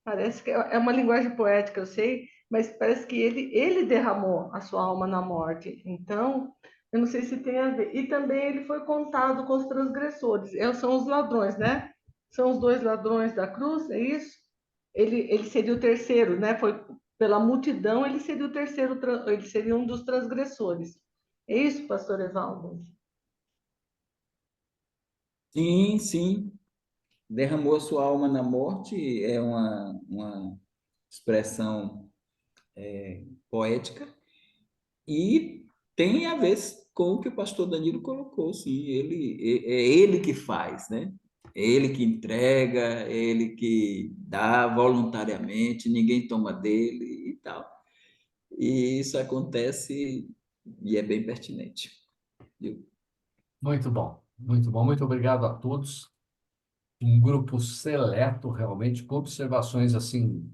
Parece que é uma linguagem poética, eu sei, mas parece que ele derramou a sua alma na morte. Então, eu não sei se tem a ver. E também ele foi contado com os transgressores. São os ladrões, né? São os dois ladrões da cruz, é isso? Ele seria o terceiro, né? Foi pela multidão, ele seria o terceiro, ele seria um dos transgressores. É isso, pastor Evaldo? Sim, sim. Derramou a sua alma na morte é uma expressão poética e tem a ver com o que o pastor Danilo colocou, sim. É ele que faz, né? É ele que entrega, é ele que dá voluntariamente, ninguém toma dele e tal. E isso acontece e é bem pertinente. Viu? Muito bom, muito bom. Muito obrigado a todos. Um grupo seleto, realmente, com observações assim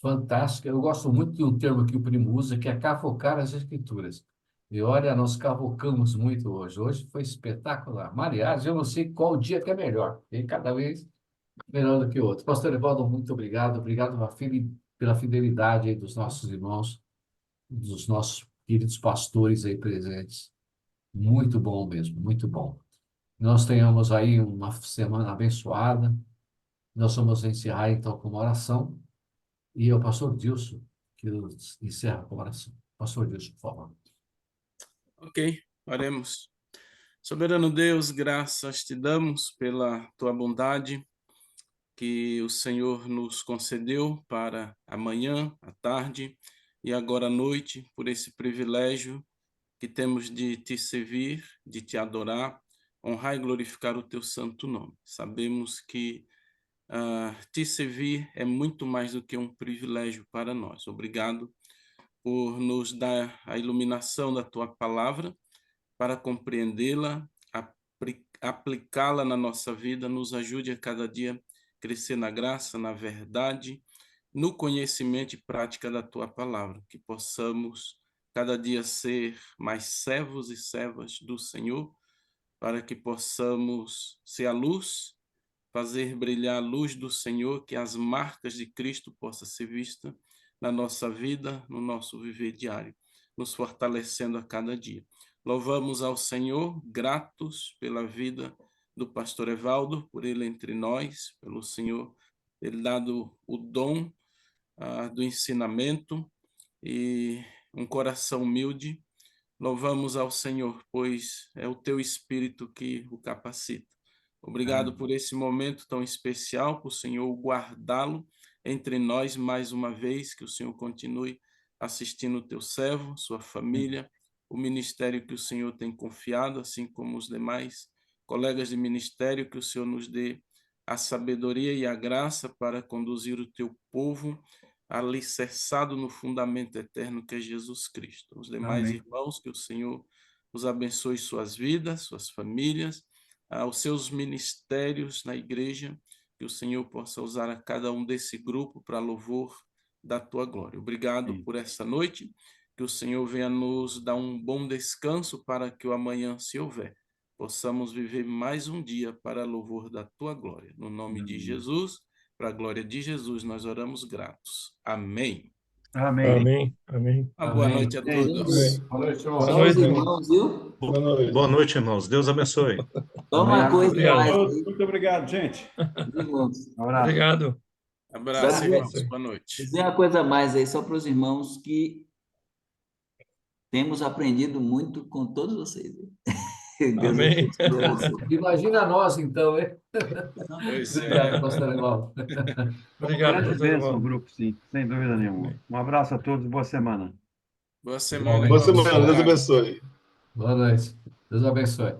fantásticas. Eu gosto muito de um termo que o Primo usa, que é cavocar as escrituras. E olha, nós cavocamos muito hoje. Hoje foi espetacular. Aliás, eu não sei qual dia que é melhor. E cada vez melhor do que o outro. Pastor Evaldo, muito obrigado. Obrigado pela fidelidade aí dos nossos irmãos, dos nossos queridos pastores aí presentes. Muito bom mesmo, muito bom. Nós tenhamos aí uma semana abençoada. Nós vamos encerrar então com uma oração. E é o pastor Dilson que encerra com a oração. Pastor Dilson, por favor. Ok, oremos. Soberano Deus, graças te damos pela tua bondade que o Senhor nos concedeu para amanhã, à tarde e agora à noite, por esse privilégio que temos de te servir, de te adorar, honrar e glorificar o teu santo nome. Sabemos que te servir é muito mais do que um privilégio para nós. Obrigado por nos dar a iluminação da tua palavra para compreendê-la, aplicá-la na nossa vida, nos ajude a cada dia crescer na graça, na verdade, no conhecimento e prática da tua palavra, que possamos cada dia ser mais servos e servas do Senhor, para que possamos ser a luz, fazer brilhar a luz do Senhor, que as marcas de Cristo possam ser vistas na nossa vida, no nosso viver diário, nos fortalecendo a cada dia. Louvamos ao Senhor, gratos pela vida do pastor Evaldo, por ele entre nós, pelo Senhor ter dado o dom do ensinamento e um coração humilde. Louvamos ao Senhor, pois é o teu Espírito que o capacita. Obrigado por esse momento tão especial, por o Senhor guardá-lo entre nós mais uma vez, que o Senhor continue assistindo o teu servo, sua família, o ministério que o Senhor tem confiado, assim como os demais colegas de ministério, que o Senhor nos dê a sabedoria e a graça para conduzir o teu povo alicerçado no fundamento eterno que é Jesus Cristo. Os demais Amém. irmãos, que o Senhor os abençoe suas vidas, suas famílias, aos seus ministérios na igreja, que o Senhor possa usar a cada um desse grupo para louvor da tua glória. Obrigado por essa noite, que o Senhor venha nos dar um bom descanso para que o amanhã, se houver, possamos viver mais um dia para louvor da tua glória. No nome de Jesus, para a glória de Jesus, nós oramos gratos. Amém. Amém. Amém, amém. Uma boa Amém. noite a Amém. todos. Boa noite, irmão. Boa Só noite, os irmão. irmãos, viu? Boa noite. Boa noite, irmãos. Deus abençoe. Toma uma coisa Obrigado. mais Todos, aí, muito obrigado, gente. irmãos. Um abraço. Obrigado. Abraço, Vai irmãos. dizer- Boa noite. dizer uma coisa a mais aí, só para os irmãos, que temos aprendido muito com todos vocês. Deus Amém. abençoe vocês. Imagina nós, então, hein? Pois é. Obrigado, pastor Evaldo. Obrigado, Grande pastor bênção, Evaldo. grupo, sim, sem dúvida nenhuma. Um abraço a todos, boa semana. Boa semana, Boa irmãos. semana, Deus Obrigado. abençoe. Boa noite. Deus abençoe.